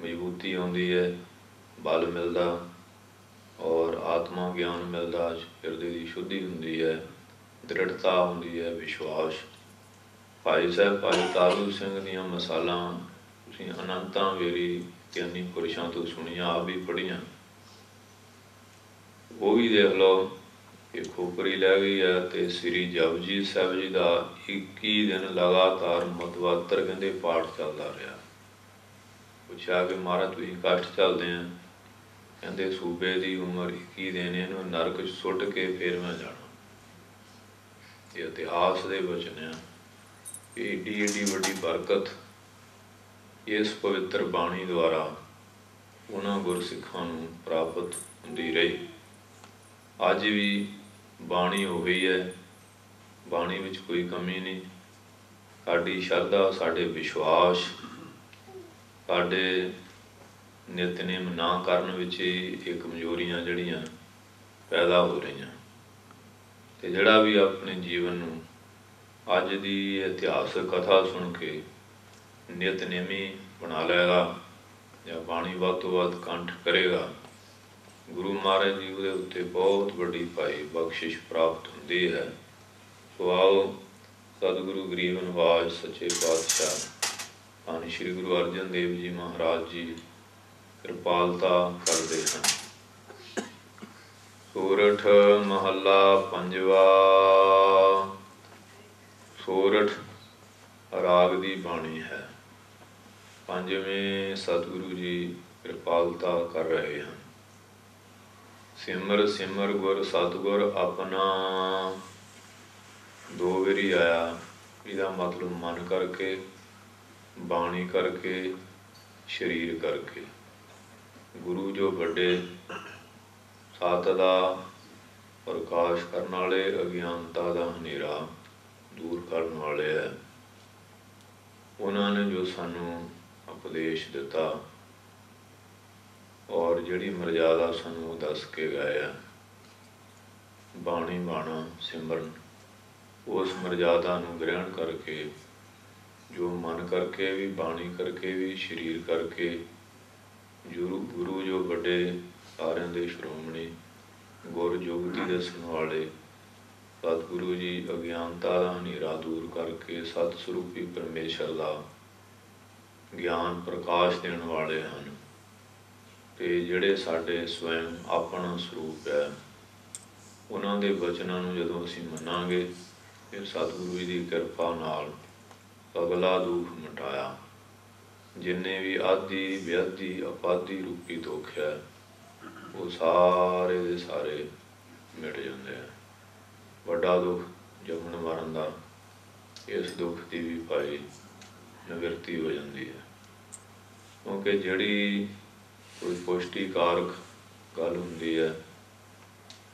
ਮਜ਼ਬੂਤੀ ਆਉਂਦੀ ਹੈ, ਬਲ ਮਿਲਦਾ ਔਰ ਆਤਮਾ ਗਿਆਨ ਮਿਲਦਾ, ਹਿਰਦੇ ਦੀ ਸ਼ੁੱਧੀ ਹੁੰਦੀ ਹੈ, ਦ੍ਰਿੜਤਾ ਹੁੰਦੀ ਹੈ, ਵਿਸ਼ਵਾਸ। ਭਾਈ ਸਾਹਿਬ ਭਾਈ ਤਾਰੂ ਸਿੰਘ ਦੀਆਂ ਮਿਸਾਲਾਂ ਤੁਸੀਂ ਅਨੰਤਾਂ ਵੇਰੀ ਗਿਆਨੀ ਪੁਰਸ਼ਾਂ ਤੋਂ ਸੁਣੀਆਂ, ਆਪ ਵੀ ਪੜ੍ਹੀਆਂ। ਉਹ ਵੀ ਦੇਖ ਲਓ ਕਿ ਖੋਪਰੀ ਲੈ ਗਈ ਹੈ ਅਤੇ ਸ੍ਰੀ ਜਪਜੀ ਸਾਹਿਬ ਜੀ ਦਾ 21 ਦਿਨ ਲਗਾਤਾਰ ਮਤਵਾਤਰ ਕਹਿੰਦੇ ਪਾਠ ਚੱਲਦਾ ਰਿਹਾ। ਪੁੱਛਿਆ ਕਿ ਮਹਾਰਾਜ ਤੁਸੀਂ ਕਸ਼ਟ ਚੱਲਦੇ ਆ? ਕਹਿੰਦੇ ਸੂਬੇ ਦੀ ਉਮਰ 21 ਦਿਨ, ਇਹਨੂੰ ਨਰਕ 'ਚ ਸੁੱਟ ਕੇ ਫਿਰ ਮੈਂ ਜਾਣਾ। ਇਹ ਇਤਿਹਾਸ ਦੇ ਵਚਨ ਆ। ਏਡੀ ਏਡੀ ਵੱਡੀ ਬਰਕਤ ਇਸ ਪਵਿੱਤਰ ਬਾਣੀ ਦੁਆਰਾ ਉਹਨਾਂ ਗੁਰਸਿੱਖਾਂ ਨੂੰ ਪ੍ਰਾਪਤ ਹੁੰਦੀ ਰਹੀ। ਅੱਜ ਵੀ ਬਾਣੀ ਉਹੀ ਹੈ, ਬਾਣੀ ਵਿੱਚ ਕੋਈ ਕਮੀ ਨਹੀਂ। ਸਾਡੀ ਸ਼ਰਧਾ, ਸਾਡੇ ਵਿਸ਼ਵਾਸ, ਸਾਡੇ ਨਿਤਨੇਮ ਨਾ ਕਰਨ ਵਿੱਚ ਹੀ ਇਹ ਕਮਜ਼ੋਰੀਆਂ ਜਿਹੜੀਆਂ ਪੈਦਾ ਹੋ ਰਹੀਆਂ। ਅਤੇ ਜਿਹੜਾ ਵੀ ਆਪਣੇ ਜੀਵਨ ਨੂੰ ਅੱਜ ਦੀ ਇਤਿਹਾਸਕ ਕਥਾ ਸੁਣ ਕੇ ਨਿਤਨੇਮੀ ਬਣਾ ਲਏਗਾ ਜਾਂ ਬਾਣੀ ਵੱਧ ਤੋਂ ਵੱਧ ਕੰਠ ਕਰੇਗਾ, ਗੁਰੂ ਮਹਾਰਾਜ ਜੀ ਉਹਦੇ ਉੱਤੇ ਬਹੁਤ ਵੱਡੀ ਭਾਈ ਬਖਸ਼ਿਸ਼ ਪ੍ਰਾਪਤ ਹੁੰਦੀ ਹੈ। ਸੋ ਆਓ ਸਤਿਗੁਰੂ ਗਰੀਬ ਨਿਵਾਜ ਸੱਚੇ ਪਾਤਸ਼ਾਹ ਧੰਨ ਸ਼੍ਰੀ ਗੁਰੂ ਅਰਜਨ ਦੇਵ ਜੀ ਮਹਾਰਾਜ ਜੀ ਕਿਰਪਾਲਤਾ ਕਰਦੇ ਹਨ। ਸੋਰਠ ਮਹੱਲਾ ਪੰਜਵਾ। ਸੋਰਠ ਰਾਗ ਦੀ ਬਾਣੀ ਹੈ। ਪੰਜਵੇਂ ਸਤਿਗੁਰੂ ਜੀ ਕਿਰਪਾਲਤਾ ਕਰ ਰਹੇ ਹਨ। ਸਿਮਰ ਸਿਮਰ ਗੁਰ ਸਤਿਗੁਰ ਆਪਣਾ। ਦੋ ਵਾਰੀ ਆਇਆ। ਇਹਦਾ ਮਤਲਬ ਮਨ ਕਰਕੇ, ਬਾਣੀ ਕਰਕੇ, ਸਰੀਰ ਕਰਕੇ। ਗੁਰੂ ਜੋ ਵੱਡੇ ਸਤ ਦਾ ਪ੍ਰਕਾਸ਼ ਕਰਨ ਵਾਲੇ, ਅਗਿਆਨਤਾ ਦਾ ਹਨੇਰਾ ਦੂਰ ਕਰਨ ਵਾਲੇ ਹੈ। ਉਹਨਾਂ ਨੇ ਜੋ ਸਾਨੂੰ ਉਪਦੇਸ਼ ਦਿੱਤਾ ਔਰ ਜਿਹੜੀ ਮਰਜ਼ਾਦਾ ਸਾਨੂੰ ਦੱਸ ਕੇ ਗਏ ਆ, ਬਾਣੀ ਬਾਣਾ ਸਿਮਰਨ ਉਸ ਮਰਜ਼ਾਦਾ ਨੂੰ ਗ੍ਰਹਿਣ ਕਰਕੇ, ਜੋ ਮਨ ਕਰਕੇ ਵੀ, ਬਾਣੀ ਕਰਕੇ ਵੀ, ਸਰੀਰ ਕਰਕੇ ਗੁਰੂ ਜੋ ਵੱਡੇ ਸਾਰਿਆਂ ਦੇ ਸ਼੍ਰੋਮਣੀ ਗੁਰ ਜੁਗਤੀ ਦੱਸਣ ਵਾਲੇ ਸਤਿਗੁਰੂ ਜੀ ਅਗਿਆਨਤਾ ਦਾ ਹਨੇਰਾ ਦੂਰ ਕਰਕੇ ਸਤ ਸਰੂਪੀ ਪਰਮੇਸ਼ਰ ਦਾ ਗਿਆਨ ਪ੍ਰਕਾਸ਼ ਦੇਣ ਵਾਲੇ ਹਨ। ਅਤੇ ਜਿਹੜੇ ਸਾਡੇ ਸਵੈਮ ਆਪਣਾ ਸਰੂਪ ਹੈ, ਉਹਨਾਂ ਦੇ ਬਚਨਾਂ ਨੂੰ ਜਦੋਂ ਅਸੀਂ ਮੰਨਾਂਗੇ, ਫਿਰ ਸਤਿਗੁਰੂ ਜੀ ਦੀ ਕਿਰਪਾ ਨਾਲ ਅਗਲਾ ਦੁੱਖ ਮਿਟਾਇਆ। ਜਿੰਨੇ ਵੀ ਆਦਿ ਵਿਆਧੀ ਅਪਾਧੀ ਰੂਪੀ ਦੁੱਖ ਹੈ, ਉਹ ਸਾਰੇ ਦੇ ਸਾਰੇ ਮਿਟ ਜਾਂਦੇ ਆ। ਵੱਡਾ ਦੁੱਖ ਜੰਮਣ ਮਰਨ ਦਾ, ਇਸ ਦੁੱਖ ਦੀ ਵੀ ਭਾਈ ਨਿਵਰਤੀ ਹੋ ਜਾਂਦੀ ਹੈ। ਕਿਉਂਕਿ ਜਿਹੜੀ ਕੋਈ ਪੁਸ਼ਟੀਕਾਰਕ ਗੱਲ ਹੁੰਦੀ ਹੈ,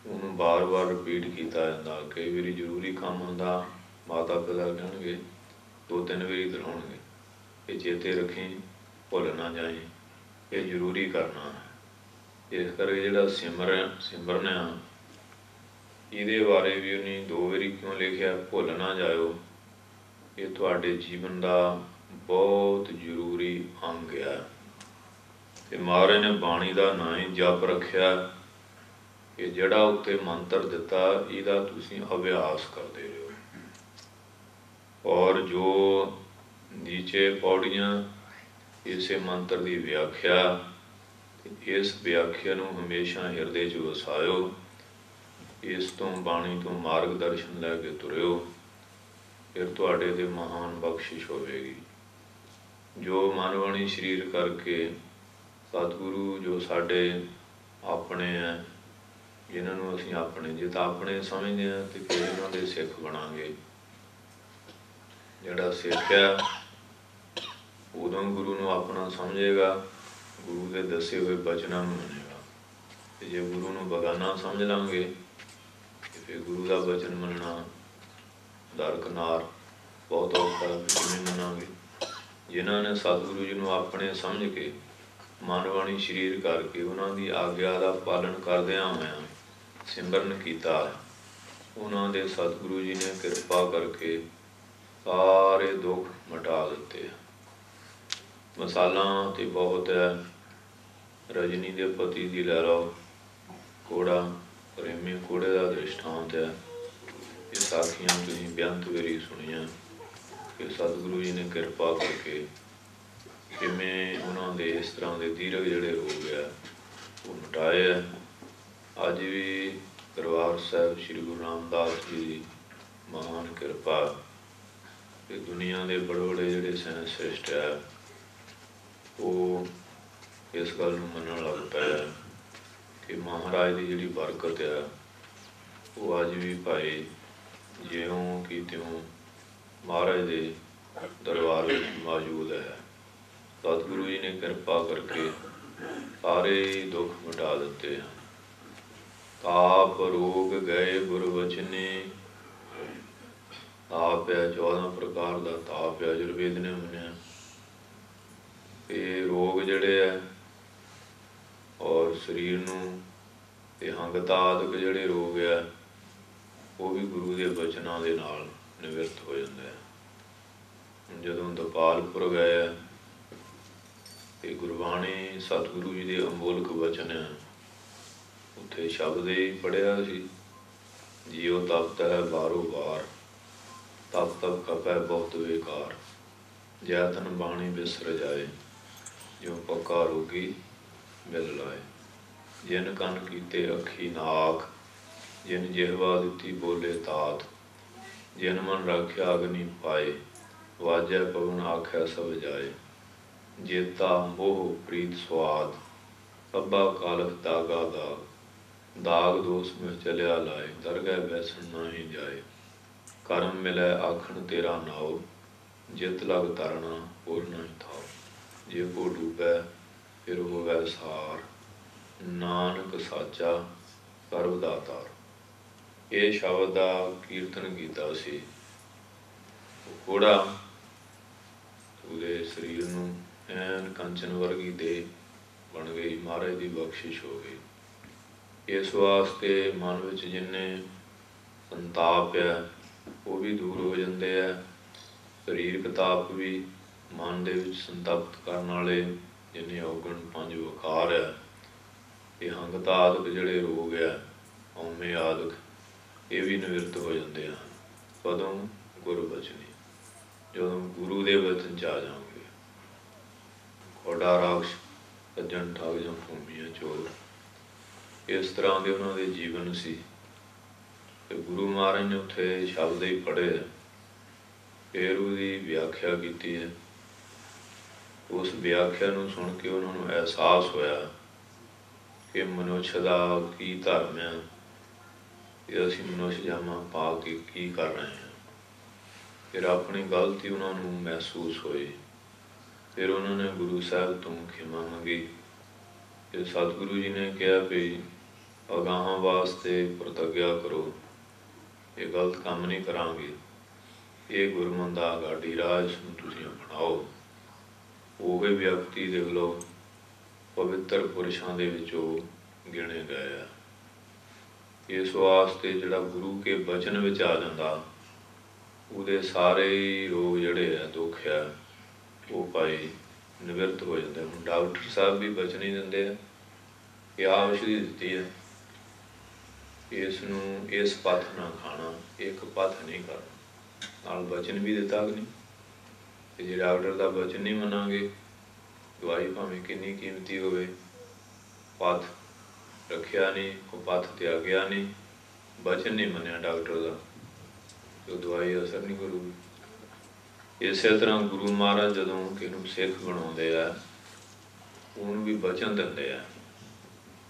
ਉਹਨੂੰ ਵਾਰ-ਵਾਰ ਰਿਪੀਟ ਕੀਤਾ ਜਾਂਦਾ। ਕਈ ਵਾਰੀ ਜ਼ਰੂਰੀ ਕੰਮ ਹੁੰਦਾ, ਮਾਤਾ ਪਿਤਾ ਕਹਿਣਗੇ 2-3 ਵਾਰੀ ਦੁਹਰਾਉਣਗੇ, ਇਹ ਚੇਤੇ ਰੱਖੀ, ਭੁੱਲ ਨਾ ਜਾਏ, ਇਹ ਜ਼ਰੂਰੀ ਕਰਨਾ ਹੈ। ਇਸ ਕਰਕੇ ਜਿਹੜਾ ਸਿਮਰਨ ਆ, ਇਹਦੇ ਬਾਰੇ ਵੀ ਉਹਨੇ 2 ਵਾਰੀ ਕਿਉਂ ਲਿਖਿਆ, ਭੁੱਲ ਨਾ ਜਾਇਓ। ਇਹ ਤੁਹਾਡੇ ਜੀਵਨ ਦਾ ਬਹੁਤ ਜ਼ਰੂਰੀ ਅੰਗ ਹੈ। ਅਤੇ ਮਹਾਰਾਜ ਨੇ ਬਾਣੀ ਦਾ ਨਾਂ ਹੀ ਜਪ ਰੱਖਿਆ ਕਿ ਜਿਹੜਾ ਉੱਤੇ ਮੰਤਰ ਦਿੱਤਾ, ਇਹਦਾ ਤੁਸੀਂ ਅਭਿਆਸ ਕਰਦੇ ਰਹੋ। ਔਰ ਜੋ ਨੀਚੇ ਪੌੜੀਆਂ ਇਸੇ ਮੰਤਰ ਦੀ ਵਿਆਖਿਆ, ਇਸ ਵਿਆਖਿਆ ਨੂੰ ਹਮੇਸ਼ਾ ਹਿਰਦੇ 'ਚ ਵਸਾਇਓ। ਇਸ ਤੋਂ ਬਾਣੀ ਤੋਂ ਮਾਰਗ ਦਰਸ਼ਨ ਲੈ ਕੇ ਤੁਰਿਓ, ਫਿਰ ਤੁਹਾਡੇ 'ਤੇ ਮਹਾਨ ਬਖਸ਼ਿਸ਼ ਹੋਵੇਗੀ। ਜੋ ਮਨ ਬਾਣੀ ਸਰੀਰ ਕਰਕੇ ਸਤਿਗੁਰੂ ਜੋ ਸਾਡੇ ਆਪਣੇ ਹੈ, ਜਿਨ੍ਹਾਂ ਨੂੰ ਅਸੀਂ ਆਪਣੇ, ਜੇ ਤਾਂ ਆਪਣੇ ਸਮਝਦੇ ਹਾਂ ਤਾਂ ਫਿਰ ਇਹਨਾਂ ਦੇ ਸਿੱਖ ਬਣਾਂਗੇ। ਜਿਹੜਾ ਸਿੱਖ ਹੈ ਉਦੋਂ ਗੁਰੂ ਨੂੰ ਆਪਣਾ ਸਮਝੇਗਾ, ਗੁਰੂ ਦੇ ਦੱਸੇ ਹੋਏ ਬਚਨਾਂ ਨੂੰ ਮੰਨੇਗਾ। ਅਤੇ ਜੇ ਗੁਰੂ ਨੂੰ ਬੇਗਾਨਾ ਸਮਝ ਲਾਂਗੇ ਤਾਂ ਫਿਰ ਗੁਰੂ ਦਾ ਬਚਨ ਮੰਨਣਾ ਦਰਕਨਾਰ, ਬਹੁਤ ਔਖਾ। ਕਿਵੇਂ ਮੰਨਾਂਗੇ? ਜਿਨ੍ਹਾਂ ਨੇ ਸਤਿਗੁਰੂ ਜੀ ਨੂੰ ਆਪਣੇ ਸਮਝ ਕੇ ਮਨ ਬਾਣੀ ਸਰੀਰ ਕਰਕੇ ਉਹਨਾਂ ਦੀ ਆਗਿਆ ਦਾ ਪਾਲਣ ਕਰਦਿਆਂ ਹੋਇਆਂ ਸਿਮਰਨ ਕੀਤਾ, ਉਹਨਾਂ ਦੇ ਸਤਿਗੁਰੂ ਜੀ ਨੇ ਕਿਰਪਾ ਕਰਕੇ ਸਾਰੇ ਦੁੱਖ ਮਿਟਾ ਦਿੱਤੇ। ਮਿਸਾਲਾਂ ਤਾਂ ਬਹੁਤ ਹੈ। ਰਜਨੀ ਦੇ ਪਤੀ ਦੀ ਲੈ ਲਓ, ਘੋੜਾ ਪ੍ਰੇਮੀ ਘੋੜੇ ਦਾ ਦ੍ਰਿਸ਼ਟਾਂਤ ਹੈ। ਇਹ ਸਾਖੀਆਂ ਤੁਸੀਂ ਬੇਅੰਤ ਵਾਰੀ ਸੁਣੀਆਂ ਕਿ ਸਤਿਗੁਰੂ ਜੀ ਨੇ ਕਿਰਪਾ ਕਰਕੇ ਕਿਵੇਂ ਉਹਨਾਂ ਦੇ ਇਸ ਤਰ੍ਹਾਂ ਦੇ ਦੀਰਘ ਜਿਹੜੇ ਰੋਗ ਹੈ ਉਹ ਮਿਟਾਏ ਹੈ। ਅੱਜ ਵੀ ਦਰਬਾਰ ਸਾਹਿਬ ਸ਼੍ਰੀ ਗੁਰੂ ਰਾਮਦਾਸ ਜੀ ਦੀ ਮਹਾਨ ਕਿਰਪਾ ਕਿ ਦੁਨੀਆ ਦੇ ਬੜੇ ਬੜੇ ਜਿਹੜੇ ਸਾਇੰਟਿਸਟ ਹੈ, ਉਹ ਇਸ ਗੱਲ ਨੂੰ ਮੰਨਣ ਲੱਗ ਪਏ ਕਿ ਮਹਾਰਾਜ ਦੀ ਜਿਹੜੀ ਬਰਕਤ ਹੈ ਉਹ ਅੱਜ ਵੀ ਭਾਈ ਜਿਉਂ ਕਿ ਤਿਉਂ ਮਹਾਰਾਜ ਦੇ ਦਰਬਾਰ ਵਿੱਚ ਮੌਜੂਦ ਹੈ। ਸਤਿਗੁਰੂ ਜੀ ਨੇ ਕਿਰਪਾ ਕਰਕੇ ਸਾਰੇ ਦੁੱਖ ਮਿਟਾ ਦਿੱਤੇ ਹਨ। ਤਾਪ ਰੋਗ ਗਏ ਗੁਰ ਵਚਨੇ, ਤਾਪ ਹੈ 14 ਪ੍ਰਕਾਰ ਦਾ ਤਾਪ ਹੈ, ਅਜੁਰਵੇਦ ਨੇ ਮੰਨਿਆ। ਇਹ ਰੋਗ ਜਿਹੜੇ ਹੈ ਔਰ ਸਰੀਰ ਨੂੰ ਤੇ ਹੰਗਤਾ ਆਦਿਕ ਜਿਹੜੇ ਰੋਗ ਹੈ, ਉਹ ਵੀ ਗੁਰੂ ਦੇ ਬਚਨਾਂ ਦੇ ਨਾਲ ਨਿਵਰਤ ਹੋ ਜਾਂਦੇ ਹੈ। ਹੁਣ ਜਦੋਂ ਦਪਾਲਪੁਰ ਗਏ ਅਤੇ ਗੁਰਬਾਣੀ ਸਤਿਗੁਰੂ ਜੀ ਦੇ ਅਮੋਲਕ ਬਚਨ ਹੈ, ਉੱਥੇ ਸ਼ਬਦ ਹੀ ਪੜ੍ਹਿਆ ਸੀ, ਜੀਉ ਤਪਤ ਹੈ ਬਾਰੋ ਬਾਰ, ਤਪ ਤਪ ਕਪੈ ਬਹੁਤ ਬੇਕਾਰ, ਜੈ ਤਨ ਬਾਣੀ ਬਿਸਰ ਜਾਏ, ਜਿਉ ਪੱਕਾ ਰੋਗੀ ਮਿਲ ਲਾਏ। ਜਿਨ ਕੰਨ ਕੀਤੇ ਅੱਖੀ ਨਾਖ, ਜਿਨ ਜਿਹਵਾ ਦਿੱਤੀ ਬੋਲੇ ਤਾਤ, ਜਿਨ ਮਨ ਰਾਖਿਆ ਅਗਨੀ ਪਾਏ, ਵਾਜੈ ਪਵਨ ਆਖੈ ਸਭ ਜਾਏ। ਜੇਤਾ ਮੋਹ ਪ੍ਰੀਤ ਸਵਾਦ, ਸਭਾ ਕਾਲਖ ਦਾਗਾ ਦਾਗ, ਦਾਗ ਦੋਸ ਮੇਂ ਚਲਿਆ ਲਾਏ, ਦਰਗਹਿ ਬੈਸਣ ਨਾਹੀ ਜਾਏ। ਕਰਮ ਮਿਲੈ ਆਖਣ ਤੇਰਾ ਨਾਉ, ਜਿਤ ਲਗ ਤਰਨਾ ਹੋਰ ਨਹੀਂ ਥਾਉ। ਜੇ ਕੋ ਡੂਬੈ ਫਿਰ ਹੋਵੈ ਸਾਰ, ਨਾਨਕ ਸਾਚਾ ਸਰਬ ਦਾਤਾਰ। ਇਹ ਸ਼ਬਦ ਦਾ ਕੀਰਤਨ ਕੀਤਾ ਸੀ। ਘੋੜਾ ਉਹਦੇ ਸਰੀਰ ਨੂੰ ਐਨ ਕੰਚਨ ਵਰਗੀ ਦੇ ਬਣ ਗਈ, ਮਹਾਰਾਜ ਦੀ ਬਖਸ਼ਿਸ਼ ਹੋ ਗਈ। इस वास्ते मन विच जिन्ने संताप है वो भी दूर हो जाते हैं। सरीरक ताप भी मन दे विच संतप्त करने वाले जिन्ने अवगुण पंज विकार है, ये हंगता आदਿਕ जिहड़े रोग है, हउमे आदਿਕ, ये भी निवृत्त हो जाते हैं। कदों? गुरु बचनी, जदों गुरु दे वचन च आ जाओगे। घोड़ा राक्ष सज्जन ठग जां भूमिया चोर, इस तरह के उन्होंने जीवन सी। ते गुरु महाराज ने उत्थे शब्द ही पढ़े, फिर उसकी व्याख्या की है। उस व्याख्या नूं सुन के उन्होंने एहसास होया कि मनुष्य का की धर्म है, कि असीं मनुष्य जामा पा के की कर रहे हैं। फिर अपनी गलती उन्होंने महसूस होई। फिर उन्होंने गुरु साहब तो खिमा मंगी। फिर सतगुरु जी ने कहा भी अगाहां वास्ते प्रतिज्ञा करो, ये गलत काम नहीं करांगे, ये गुरमंदा गाड़ी राह इसनूं तुसीं अपनाओ। वही व्यक्ति देख लो पवित्र पुरुषों के विचों गिने गए हैं। इस वास्ते जिहड़ा गुरु के बचन विच आ जांदा, उहदे सारे ही रोग जिहड़े है, दुख है, वो भाई निवृत्त हो जाते। हुण डॉक्टर साहब भी बचन ही दिंदे आ कि आ औषधि दित्ती है, इसनूं इस पथ ना खाना, एक पथ नहीं करना, नाल बचन भी दिता कि नहीं। ते जे डॉक्टर का बचन नहीं मनांगे, दवाई भावें कितनी कीमती होवे, पथ रखिया नहीं, वो पथ त्यागया नहीं, बचन नहीं मनिया डॉक्टर का, तो दवाई असर नहीं करूगी। इस तरह गुरु महाराज जदों किनूं सिख बनाउंदे आ, उन्होंने भी बचन दिंदे आ,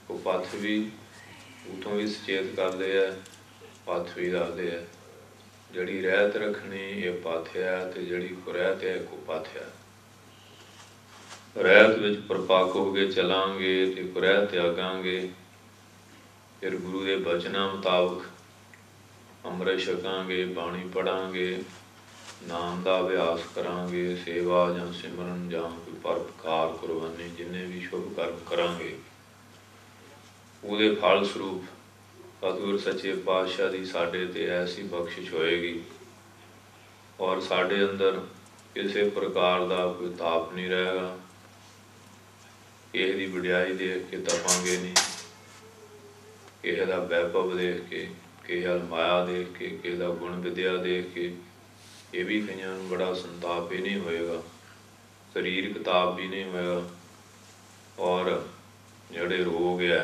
वो पथ भी उतों भी सचेत करते हैं, पथ भी दसते हैं। जड़ी रहत रखनी ये पथ है, तो जड़ी कुरैत है को पथ है। रहत विच प्रपक हो के चलांगे तो कुरैत त्यागांगे। फिर गुरु के बचना मुताबक अमृत छकांगे, बाणी पढ़ांगे, नाम का अभ्यास करांगे, सेवा जां सिमरन जां कोई परोपकार कुर्बानी जिन्हें भी शुभ कर्म करांगे, ਉਹਦੇ फल स्वरूप सतगुर सच्चे पातशाह की साढ़े ते ऐसी बख्शिश होएगी और साढ़े अंदर किसी प्रकार का कोई ताप नहीं रहेगा। किसी की वड्याई देख के तपांगे नहीं, किसी का वैभव देख के, किसी का माया देख के, किसी का गुण विद्या देख के, ये भी कईयां नूं बड़ा संताप ही नहीं होएगा, शरीरक ताप भी नहीं होएगा। और जिहड़े रोग है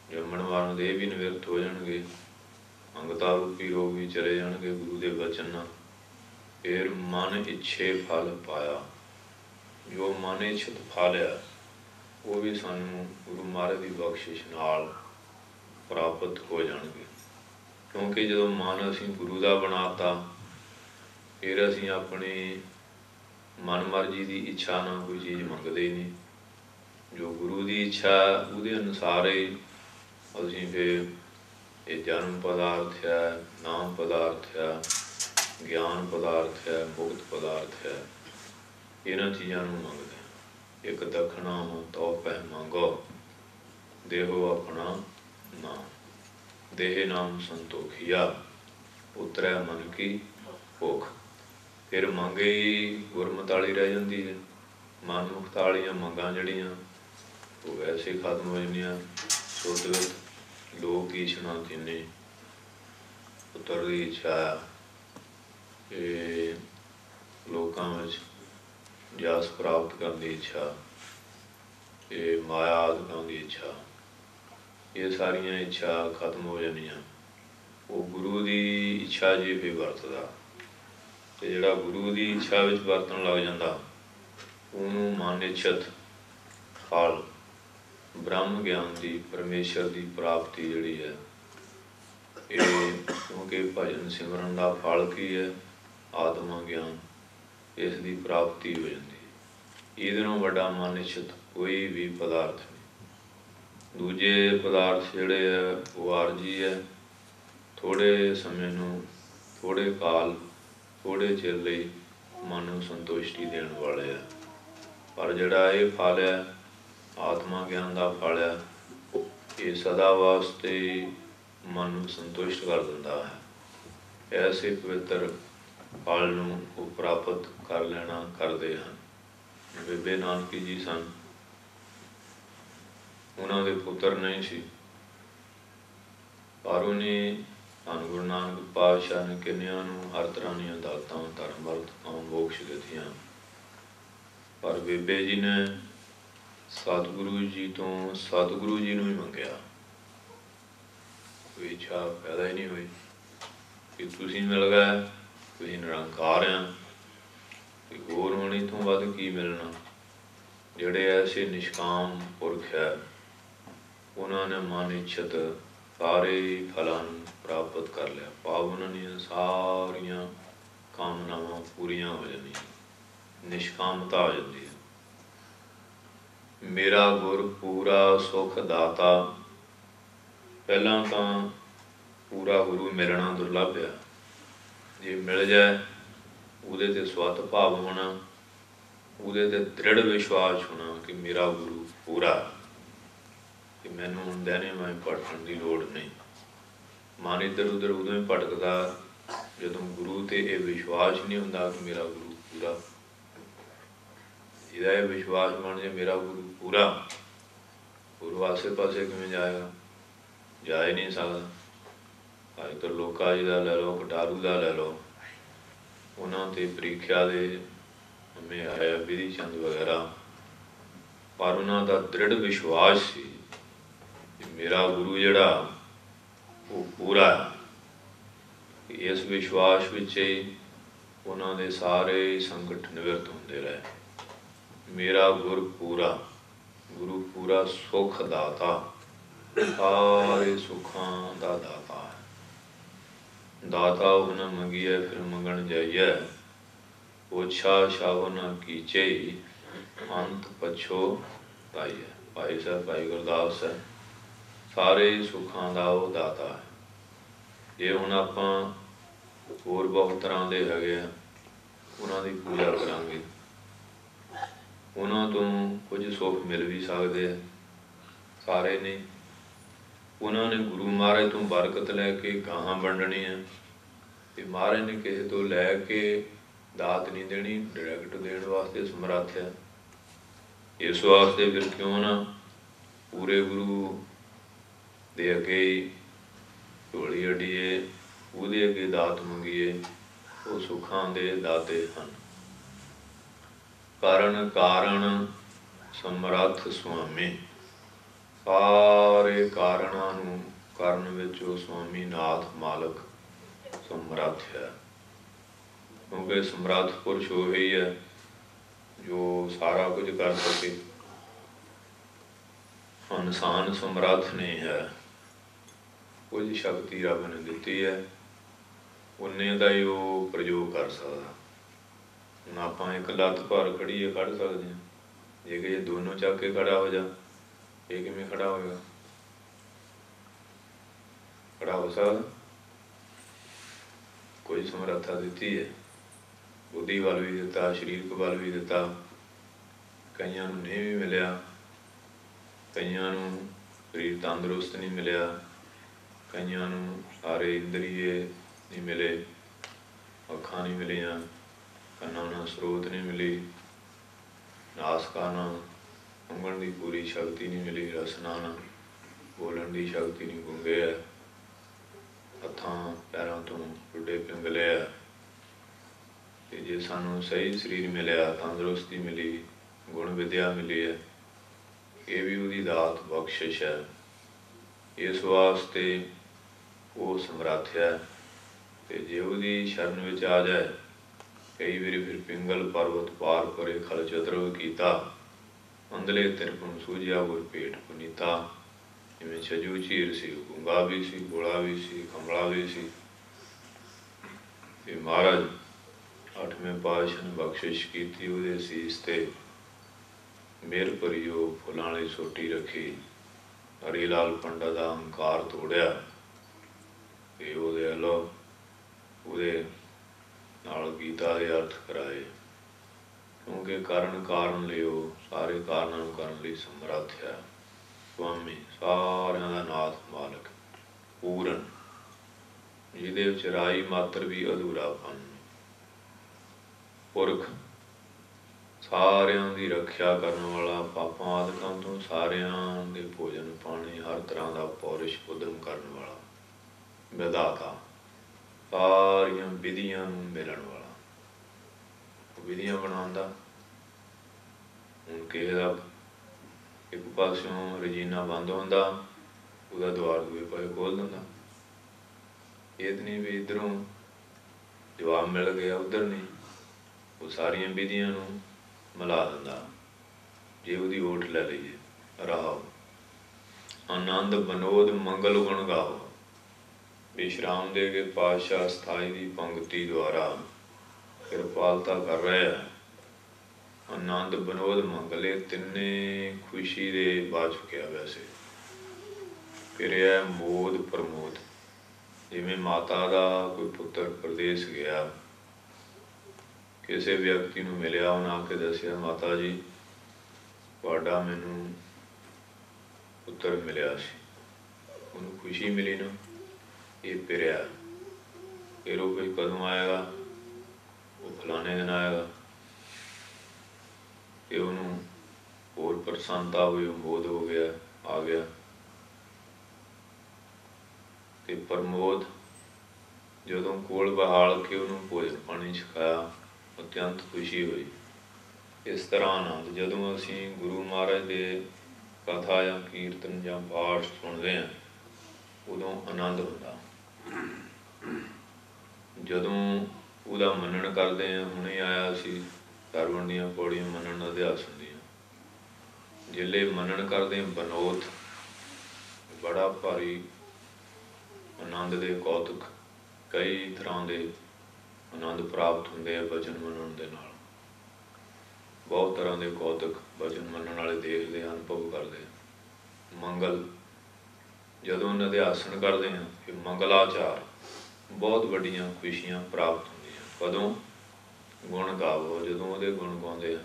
जमण वालों दे भी निवृत्त हो जाएंगे, अंगता रूपी रोग भी चले जाएंगे गुरु के वचन नाल। फिर मन इच्छे फल पाया, जो मन इच्छत फल है वो भी सानू गुरु महाराज की बख्शिश नाल प्राप्त हो जाएंगे। क्योंकि जो मन असीं गुरु का बनाता, फिर असीं अपनी मन मर्जी की इच्छा ना कोई चीज़ मंगते ही नहीं। जो गुरु की इच्छा उसदे अनुसार ही असीं फिर ये जन्म पदार्थ है, नाम पदार्थ है, ज्ञान पदार्थ है, मुक्त पदार्थ है, इन्हां चीज़ों नूं मंगदे हैं। एक दखना हो तो पह मंगो, देहो अपना नाम, देह नाम संतोखिया, उतरै मन की भुख। फिर मंगे ही गुरमत वाली रह जाती है। मन मुक्त वालियां मंगां जड़ियां वो वैसे ही खत्म हो जांदियां। सुत लोक की इच्छा तिन्ने पुत्र की इच्छा लोकां विच जस प्राप्त करने की इच्छा, ये माया आदि की इच्छा, ये सारिया इच्छा खत्म हो जानियां। वो गुरु की इच्छा जी भी वरतदा, ते जिहड़ा गुरु की इच्छा विच वरतन लग जांदा उहनूं मन इच्छत फल ब्रह्म ज्ञान की, परमेश्वर की प्राप्ति जिहड़ी है ये, क्योंकि भजन सिमरन का फल की है आत्मा ज्ञान, इसकी प्राप्ति हो जाती। इहदे नालों वड्डा मन इच्छत कोई भी पदार्थ नहीं। दूजे पदार्थ जिहड़े है वो आरजी है, थोड़े समय नूं, थोड़े काल, थोड़े चिर लई मन नूं संतुष्टि देण वाले है। पर जिहड़ा ये फल है आत्मा ज्ञान का फल है, ये सदा वास्ते मन नूं संतुष्ट कर दिंदा है। ऐसे पवित्र फल नूं वो प्राप्त कर लेना करते हैं। बेबे नानकी जी सन, उन्हां दे पुत्र नहीं सी, पर उन्हें धन गुरु नानक पातशाह ने किन्नियां नूं हर तरह दीयां दातां धर्म अर्थ काम मोक्ष दित्तियां, पर बेबे जी ने सतगुरु जी तो सतगुरु जी नूं ही मंगिया। कोई इच्छा पैदा ही नहीं हुई कि तुसीं मिल गए, तुसीं निरंकार हैं, कि होर हुण इत्थों वध की मिलना। जिहड़े ऐसे निष्काम पुरख है, उन्होंने मन इच्छत सारे फलों प्राप्त कर लिया। भाव उन्होंने सारिया कामनावां पूरियां हो जानियां, निष्कामता आ जाती है। मेरा गुर पूरा सुख दाता, पहला तो पूरा गुरु मिलना दुर्लभ है। जे मिल जाए उहदे ते स्वत भाव होना, उहदे ते दृढ़ विश्वास होना कि मेरा गुरु पूरा, कि मैनू हुण दैने मैं भटकण की लोड़ नहीं। मन इधर उधर उदों ही भटकदा जदों गुरु ते ये विश्वास नहीं हुंदा कि मेरा गुरु पूरा। जिहदा ये विश्वास बन जाए मेरा गुरु पूरा, गुरु आसे पासे किवें जाएगा, जा ही नहीं सकदा। अज तो लोका जी दा लै लो, कटारू दा लै लो, उन्हां ते प्रीख्या दे हमें आया विधि चंद वगैरह, पर उन्हां दा दृढ़ विश्वास सी कि मेरा गुरु जिहड़ा वो पूरा है। इस विश्वास विच ही उन्हां दे सारे संकट निवृत्त होंदे रहे। मेरा गुरु पूरा, गुरु पूरा सुख दाता, सारे सुखां दा दाता है। दाता उन्हें मंगिए फिर मंगण जाइए, ओछा छाव न कीचे अंत पछो ताइए। भाई साहब भाई गुरदास है, सारे सुखां दा वो दाता है। जे हुण आपां होर बहुत तरह के हैगे आ, उन्हां दी पूजा करांगे, उन्हां तो कुछ सुख मिल भी सकते हैं, सारे नहीं। उन्होंने गुरु महाराज तो बरकत लैके गाहां वंडनी है, तो महाराज ने किसी तो लैके दात नहीं देनी, डायरैक्ट देने वास्ते समर्थ है। इस वास्ते फिर क्यों ना पूरे गुरु दे अगे झोली अड्डीए, उहदे अगे दात मंगीए, वो सुखां दे दाते हैं। कारण कारण समर्थ स्वामी, सारे कारणों नूं करन विच वो स्वामी नाथ मालक समर्थ है। क्योंकि समर्थ पुरुष वही है जो सारा कुछ कर सके। इंसान समर्थ नहीं है, कुछ शक्ति रब ने दी है, उन्ने का ही वो प्रयोग कर सकता। हुण आपां एक लत्त भर खड़ीए खड़ सकते हैं, जे कि दोनों चक के खड़ा हो जा, ये किवें खड़ा होएगा? खड़ा हो सकदा? कोई समर्था दी है, बुद्धि बल भी दिता, शरीरक बल भी दिता, कईयां नूं नहीं भी मिलिया, कईयां नूं शरीर तंदुरुस्त नहीं मिलिया, कईयां नूं सारे इंद्रिय नहीं मिले, अखां नहीं मिलियां, कन्नां नाल स्रोत नहीं मिली, नासकां नाल सुंघण की पूरी शक्ति नहीं मिली, रसना नाल बोलण की शक्ति नहीं, गूंगे है, हत्थां पैरां तो टुटे पिंगले है। ते जे सानूं सही शरीर मिलिया, तंदुरुस्ती मिली, गुण विद्या मिली है, ये भी उहदी दात बख्शिश है। इस वास्ते वो समर्थ है। ते जे उहदी शरण विच आ जाए, कई बारी फिर पिंगल पर्वत पार परे खल चतुर्व कीता, अंदले तिरपुन सूझिया गुर पेट पुनीता। जिवें छजू झीर सी, गूंगा भी सी, बोला भी सी, कमला भी सी। ते महाराज अठवें पातशाह ने बख्शिश की, उहदे सीस ते मेर भरियो फुलां वाली सोटी रखी, हरीलाल पंडित दा अहंकार तोड़िया, ते उहदे लो उहदे नाल गीता दे अर्थ कराए। क्योंकि कारण कारण लियो, सारे कारणों करन लई समर्थ है। स्वामी सारिਆਂ ਦਾ नाथ मालक पूरन ਜਿਹਦੇ ਵਿੱਚ ਰਾਈ ਮਾਤਰ ਵੀ ਅਧੂਰਾਪਨ पुरख ਸਾਰਿਆਂ ਦੀ ਰੱਖਿਆ ਕਰਨ ਵਾਲਾ ਪਾਪਾਂ ਆਦਿਕਾਂ ਤੋਂ ਸਾਰਿਆਂ ਦੇ ਭੋਜਨ ਪਾਣੀ ਹਰ ਤਰ੍ਹਾਂ ਦਾ ਪੌਰਿਸ਼ ਉਦਮ ਕਰਨ ਵਾਲਾ ਵਿਧਾਤਾ ਸਾਰੀਆਂ ਵਿਧੀਆਂ ਨੂੰ ਮਿਲਣ ਵਾਲਾ ਵਿਧੀਆਂ ਬਣਾਉਂਦਾ। ਹੁਣ ਕਿਸੇ ਦਾ ਇੱਕ ਪਾਸਿਓਂ ਰਜੀਨਾ ਬੰਦ ਹੁੰਦਾ ਉਹਦਾ ਦੁਆਰ ਦੂਏ ਪਾਸੇ ਖੋਲ੍ਹ ਦਿੰਦਾ। ਇਹ ਤਾਂ ਨਹੀਂ ਵੀ ਇੱਧਰੋਂ ਜਵਾਬ ਮਿਲ ਗਿਆ ਉੱਧਰ ਨਹੀਂ, ਉਹ ਸਾਰੀਆਂ ਵਿਧੀਆਂ ਨੂੰ ਮਿਲਾ ਦਿੰਦਾ ਜੇ ਉਹਦੀ ਓਟ ਲੈ ਲਈਏ। ਰਾਹੋ ਆਨੰਦ ਬਨੋਦ ਮੰਗਲ ਗੁਣ ਗਾਓ। ਵਿਸ਼ਰਾਮ ਦੇ ਕੇ ਪਾਤਸ਼ਾਹ ਸਥਾਈ ਦੀ ਪੰਗਤੀ ਦੁਆਰਾ ਕਿਰਪਾਲਤਾ ਕਰ ਰਹੇ ਆ। ਆਨੰਦ ਬਨੋਦ ਮੰਗਲ ਇਹ ਤਿੰਨੇ ਖੁਸ਼ੀ ਦੇ ਬਾਅਦ ਚੁੱਕਿਆ ਵੈਸੇ। ਫਿਰ ਇਹ ਮੋਦ ਪ੍ਰਮੋਦ, ਜਿਵੇਂ ਮਾਤਾ ਦਾ ਕੋਈ ਪੁੱਤਰ ਪ੍ਰਦੇਸ਼ ਗਿਆ, ਕਿਸੇ ਵਿਅਕਤੀ ਨੂੰ ਮਿਲਿਆ, ਉਹਨੇ ਆ ਕੇ ਦੱਸਿਆ ਮਾਤਾ ਜੀ ਤੁਹਾਡਾ ਮੈਨੂੰ ਪੁੱਤਰ ਮਿਲਿਆ ਸੀ, ਉਹਨੂੰ ਖੁਸ਼ੀ ਮਿਲੀ ਨਾ, ਇਹ ਪਿਰਿਆ। ਫਿਰ ਉਹ ਕੋਈ ਕਦੋਂ ਆਏਗਾ, ਉਹ ਫਲਾਣੇ ਦਿਨ ਆਏਗਾ। ਕਿ ਉਹਨੂੰ ਹੋਰ ਪ੍ਰਸੰਨਤਾ ਹੋਈ, ਉਹ ਮੋਦ ਹੋ ਗਿਆ, ਆ ਗਿਆ। ਤੇ ਪ੍ਰਮੋਦ ਜਦੋਂ ਕੋਲ ਬਹਾਲ ਕੇ ਉਹਨੂੰ ਭੋਜਨ ਪਾਣੀ ਛਕਾਇਆ, ਅਤਿਅੰਤ ਖੁਸ਼ੀ ਹੋਈ। ਇਸ ਤਰ੍ਹਾਂ ਆਨੰਦ ਜਦੋਂ ਅਸੀਂ ਗੁਰੂ ਮਹਾਰਾਜ ਦੇ ਕਥਾ ਜਾਂ ਕੀਰਤਨ ਜਾਂ ਪਾਠ ਸੁਣਦੇ ਹਾਂ ਉਦੋਂ ਆਨੰਦ ਹੁੰਦਾ। ਜਦੋਂ ਉਹਦਾ ਮੰਨਣ ਕਰਦੇ ਹਾਂ, ਹੁਣੇ ਆਇਆ ਸੀ ਸਰਵਣ ਦੀਆਂ ਪੌੜੀਆਂ ਮੰਨਣ ਦਾ ਅਭਿਆਸ ਹੁੰਦੀਆਂ, ਜਿਹੜੇ ਮੰਨਣ ਕਰਦੇ ਹਾਂ ਬਨੋਤ, ਬੜਾ ਭਾਰੀ ਆਨੰਦ ਦੇ ਕੌਤਕ, ਕਈ ਤਰ੍ਹਾਂ ਦੇ ਆਨੰਦ ਪ੍ਰਾਪਤ ਹੁੰਦੇ ਆ ਬਚਨ ਮੰਨਣ ਦੇ ਨਾਲ। ਬਹੁਤ ਤਰ੍ਹਾਂ ਦੇ ਕੌਤਕ ਬਚਨ ਮੰਨਣ ਵਾਲੇ ਦੇਖਦੇ ਆ, ਅਨੁਭਵ ਕਰਦੇ ਆ। ਮੰਗਲ ਜਦੋਂ ਨਿਧਿਆਸਨ ਕਰਦੇ ਹਾਂ ਕਿ ਮੰਗਲਾਚਾਰ, ਬਹੁਤ ਵੱਡੀਆਂ ਖੁਸ਼ੀਆਂ ਪ੍ਰਾਪਤ ਹੁੰਦੀਆਂ। ਕਦੋਂ? ਗੁਣ ਗਾਵੋ, ਜਦੋਂ ਉਹਦੇ ਗੁਣ ਗਾਉਂਦੇ ਆ।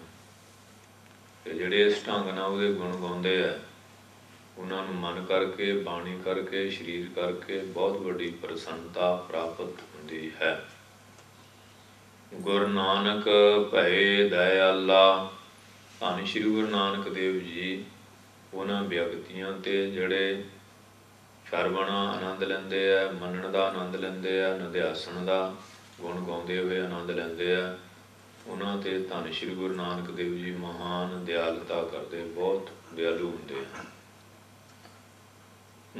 ਤੇ ਜਿਹੜੇ ਇਸ ਢੰਗ ਨਾਲ ਉਹਦੇ ਗੁਣ ਗਾਉਂਦੇ ਆ, ਉਹਨਾਂ ਨੂੰ ਮਨ ਕਰਕੇ, ਬਾਣੀ ਕਰਕੇ, ਸਰੀਰ ਕਰਕੇ ਬਹੁਤ ਵੱਡੀ ਪ੍ਰਸੰਨਤਾ ਪ੍ਰਾਪਤ ਹੁੰਦੀ ਹੈ। ਗੁਰੂ ਨਾਨਕ ਭਏ ਦਇਆਲਾ। ਧੰਨ ਸ਼੍ਰੀ ਗੁਰੂ ਨਾਨਕ ਦੇਵ ਜੀ ਉਹਨਾਂ ਵਿਅਕਤੀਆਂ ਤੇ ਜਿਹੜੇ ਸਰਵਣਾ ਆਨੰਦ ਲੈਂਦੇ ਆ, ਮੰਨਣ ਦਾ ਆਨੰਦ ਲੈਂਦੇ ਆ, ਨਿਧਿਆਸਨ ਦਾ ਗੁਣ ਗਾਉਂਦੇ ਹੋਏ ਆਨੰਦ ਲੈਂਦੇ ਆ, ਉਹਨਾਂ ਤੇ ਧੰਨ ਸ਼੍ਰੀ ਗੁਰੂ ਨਾਨਕ ਦੇਵ ਜੀ ਮਹਾਨ ਦਿਆਲਤਾ ਕਰਦੇ, ਬਹੁਤ ਦਿਆਲੂ ਹੁੰਦੇ ਹਨ।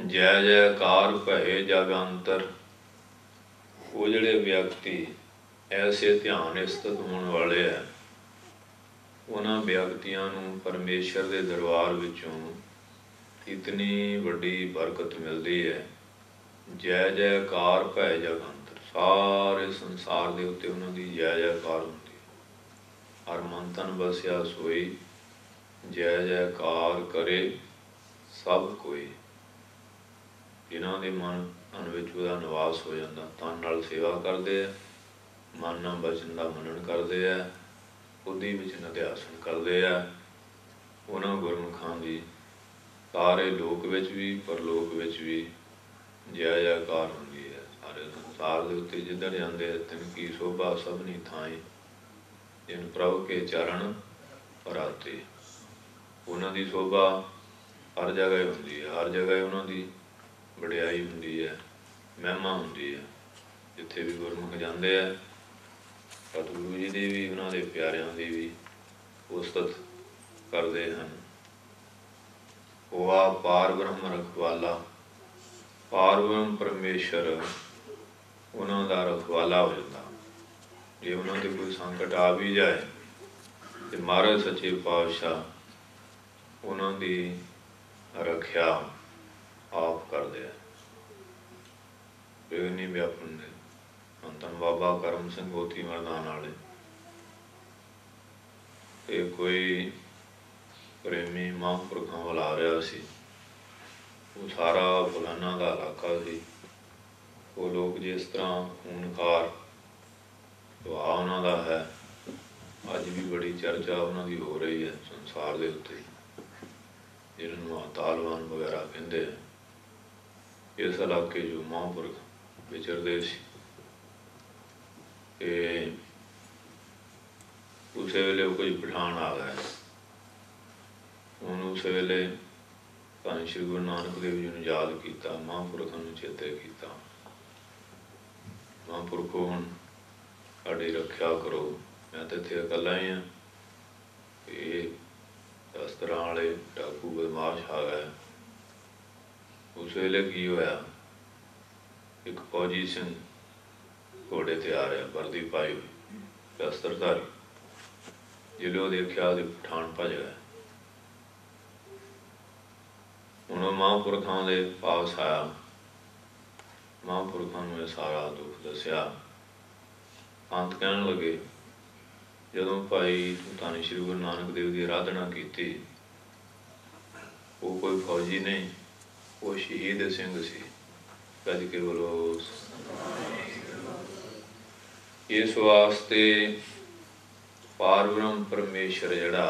ਜੈ ਜੈਕਾਰ ਭਏ ਜਗ ਅੰਤਰ। ਉਹ ਜਿਹੜੇ ਵਿਅਕਤੀ ਐਸੇ ਧਿਆਨ ਸਥਿਤ ਹੋਣ ਵਾਲੇ ਆ, ਉਹਨਾਂ ਵਿਅਕਤੀਆਂ ਨੂੰ ਪਰਮੇਸ਼ਰ ਦੇ ਦਰਬਾਰ ਵਿੱਚੋਂ ਇਤਨੀ ਵੱਡੀ ਬਰਕਤ ਮਿਲਦੀ ਹੈ। ਜੈ ਜੈਕਾਰ ਭੈ ਜਗ ਅੰਤਰ, ਸਾਰੇ ਸੰਸਾਰ ਦੇ ਉੱਤੇ ਉਹਨਾਂ ਦੀ ਜੈ ਜੈਕਾਰ ਹੁੰਦੀ ਹੈ। ਹਰ ਮਨ ਤਨ ਵਸਿਆ ਸੋਈ, ਜੈ ਜੈਕਾਰ ਕਰੇ ਸਭ ਕੋਈ। ਜਿਨ੍ਹਾਂ ਦੇ ਮਨ ਵਿੱਚ ਉਹਦਾ ਨਿਵਾਸ ਹੋ ਜਾਂਦਾ, ਤਨ ਨਾਲ ਸੇਵਾ ਕਰਦੇ ਆ, ਮਨ ਨਾਲ ਬਚਨ ਦਾ ਮੰਨਣ ਕਰਦੇ ਆ, ਬੁੱਧੀ ਵਿੱਚ ਨਿਧਿਆਸਨ ਕਰਦੇ ਆ, ਉਹਨਾਂ ਗੁਰਮੁਖਾਂ ਦੀ ਸਾਰੇ ਲੋਕ ਵਿੱਚ ਵੀ ਪਰਲੋਕ ਵਿੱਚ ਵੀ ਜੈ ਜੈਕਾਰ ਹੁੰਦੀ ਹੈ। ਸਾਰੇ ਸੰਸਾਰ ਦੇ ਉੱਤੇ ਜਿੱਧਰ ਜਾਂਦੇ ਆ, ਤਿਨ ਕੀ ਸ਼ੋਭਾ ਸਭਨੀ ਥਾਈ, ਜਿਨ ਪ੍ਰਭੂ ਕੇ ਚਰਨ ਪਰਾਤੇ। ਉਹਨਾਂ ਦੀ ਸ਼ੋਭਾ ਹਰ ਜਗ੍ਹਾ ਹੁੰਦੀ ਹੈ, ਹਰ ਜਗ੍ਹਾ ਉਹਨਾਂ ਦੀ ਵਡਿਆਈ ਹੁੰਦੀ ਹੈ, ਮਹਿਮਾ ਹੁੰਦੀ ਹੈ। ਜਿੱਥੇ ਵੀ ਗੁਰਮੁਖ ਜਾਂਦੇ ਆ, ਸਤਿਗੁਰੂ ਜੀ ਦੀ ਵੀ, ਉਹਨਾਂ ਦੇ ਪਿਆਰਿਆਂ ਦੀ ਵੀ ਉਸਤਤ ਕਰਦੇ ਹਨ। ਹੋਆ ਪਾਰ ਬ੍ਰਹਮ ਰਖਵਾਲਾ। ਪਾਰ ਬ੍ਰਹਮ ਪਰਮੇਸ਼ਰ ਉਹਨਾਂ ਦਾ ਰਖਵਾਲਾ ਹੋ ਜਾਂਦਾ। ਜੇ ਉਹਨਾਂ 'ਤੇ ਕੋਈ ਸੰਕਟ ਆ ਵੀ ਜਾਏ ਤੇ ਮਹਾਰਾਜ ਸੱਚੇ ਪਾਤਸ਼ਾਹ ਉਹਨਾਂ ਦੀ ਰੱਖਿਆ ਆਪ ਕਰਦੇ ਆ। ਇਹ ਨਹੀਂ ਵਿਆਪਨ ਦੇ ਧੰਨ ਬਾਬਾ ਕਰਮ ਸਿੰਘ ਗੋਤੀ ਮਰਦਾਨ ਵਾਲੇ। ਇਹ ਕੋਈ ਪ੍ਰੇਮੀ ਮਹਾਂਪੁਰਖਾਂ ਵੱਲ ਆ ਰਿਹਾ ਸੀ। ਉਹ ਸਾਰਾ ਫਲਾਨਾ ਦਾ ਇਲਾਕਾ ਸੀ। ਉਹ ਲੋਕ ਜਿਸ ਤਰ੍ਹਾਂ ਖੂਨਖਾਰ ਸੁਭਾਅ ਉਹਨਾਂ ਦਾ ਹੈ, ਅੱਜ ਵੀ ਬੜੀ ਚਰਚਾ ਉਹਨਾਂ ਦੀ ਹੋ ਰਹੀ ਹੈ ਸੰਸਾਰ ਦੇ ਉੱਤੇ। जिन्होंने तालवान वगैरह कहते हैं, इस इलाके जो महापुरख विचरते सी। उस वेले कोई पठान आ गया, उन्होंने उस वेले धन श्री गुरु नानक देव जी ने याद किया, महापुरखों ने चेते किया, महापुरखों हुण साडी रक्षा करो, मैं तो इत्थे अकेला ही हाँ, ये शस्त्रां वाले डाकू बदमाश आ गए। उस वेले की होया, एक फौजी सिंह घोड़े ते आ रहा, वर्दी पाई हुई, शस्त्रधारी, जिले वो देखा तो पठान भज गया। हुण महापुरखों के पास आया, महापुरखों ने सारा दुख दसिया। अंत कहन लगे, जदों भाई धन श्री गुरु नानक देव की आराधना की, वो कोई फौजी नहीं, वो शहीद सिंह सी। कज के बोलो। इस वास्ते पारब्रह्म परमेश्वर जिहड़ा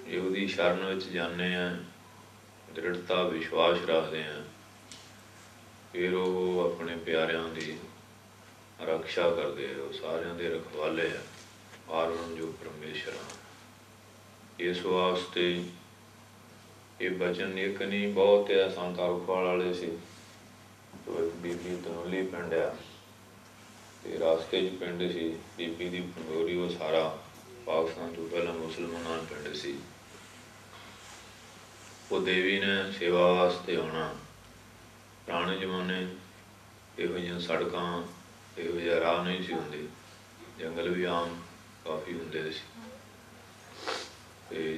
जो शरण विच जाने हैं, दृढ़ता विश्वास रखते हैं, फिर वो अपने प्यारियां की रक्षा करते हैं, वो सारियां दे रखवाले है, पारब्रह्म जो परमेश्वर है। इस वास्ते ये बचन एक नहीं बहुत है। संत आखवाल वाले से तो एक बीबी तनौली पिंड है, रास्ते पिंड सी, बीबी की पंडोरी, वो सारा पाकिस्तान तो पहला मुसलमान पिंड सी। वो देवी ने सेवा वास्ते आना, पुराने जमाने इहो सड़कों इहो राह नहीं सी होंदे, जंगल भी आम काफ़ी होंदे सी।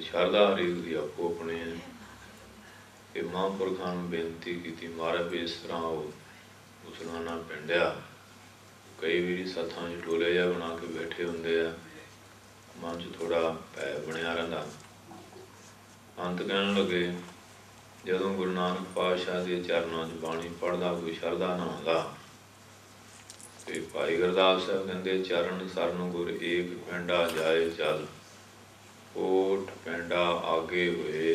शरदा हरेक की आपो अपने है। महापुरखों ने बेनती की, महाराज भी इस तरह वो मुसलमाना पिंड आ, कई भी सत्थां च टोले जा बना के बैठे होंदे आ, मन च थोड़ा भै बनया रहिंदा। अंत कहन लगे, जदों गुरु नानक पातशाह के चरणों च बाणी पढ़दा कोई शरदा ना आंदा, ते भाई गुरदास साहब कहते, चरण सरन गुर एक पिंडा जाए चल, ओठ पिंडा आगे हुए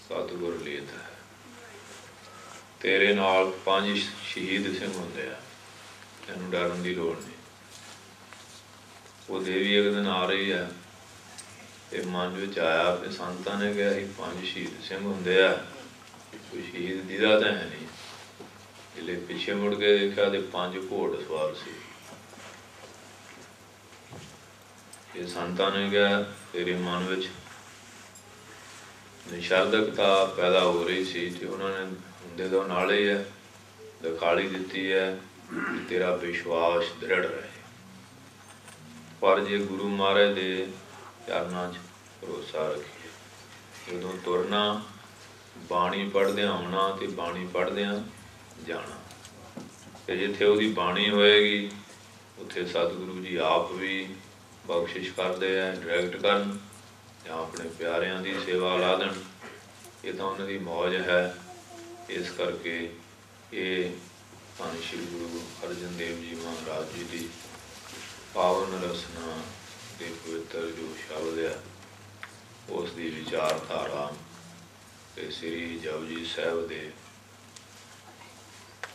सतगुर लेत है। तेरे नाल 5 शहीद सिंह होंदे आ, तैनूं डरन की लोड़ नहीं। वो देवी एक दिन आ रही है, तो मन में आया कि संतां ने कहा 5 शहीद सिंह होंदे आ, कोई शहीद दिखदा तो है नहीं। जिले पिछे मुड़ के देखा तो 5 घोड़ सवार से। ये संतां ने कहा, तेरे मन में निशादकता पैदा हो रही सी, तो उन्होंने होंदे तो नाल ही है दिखाली दी है, तेरा विश्वास दृढ़ रहे। पर जे गुरु महाराज के चरणों भरोसा रखिए, जो तुरना बाणी पढ़द्या आना तो बाणी पढ़द्या जाना, तो जिथे उसकी बाणी होएगी उत्थे सतगुरु जी आप भी बख्शिश करते हैं, डायरैक्ट करन या अपने प्यारियां की सेवा ला देन। ये तो उन्होंने मौज है। इस करके ये धन श्री गुरु अर्जन देव जी महाराज जी की पावन रसना के पवित्र जो शब्द है, उसकी विचारधारा ते श्री जपजी साहब के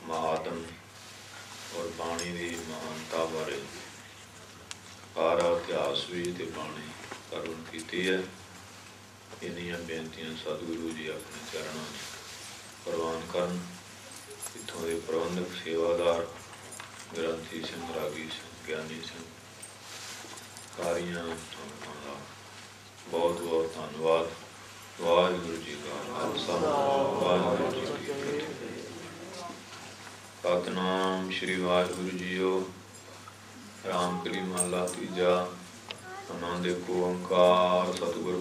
महात्म और बाणी की महानता बारे सारा इतिहास भी ते बाणी करन की है। इन्नियां बेनतियां सतगुरु जी अपने चरणों प्रवान करन। इत्थों के प्रबंधक सेवादार ग्रंथी सिंह, रागी सिंह, ज्ञानी सिंह, सारियां संगतां दा बहुत बहुत धन्यवाद। वाहिगुरू जी का खालसा, वाहिगुरू जी की फतेह। सतनाम श्री वाहिगुरू जीओ। राम कली महला तीजा। आनंद एको ओंकार सतगुर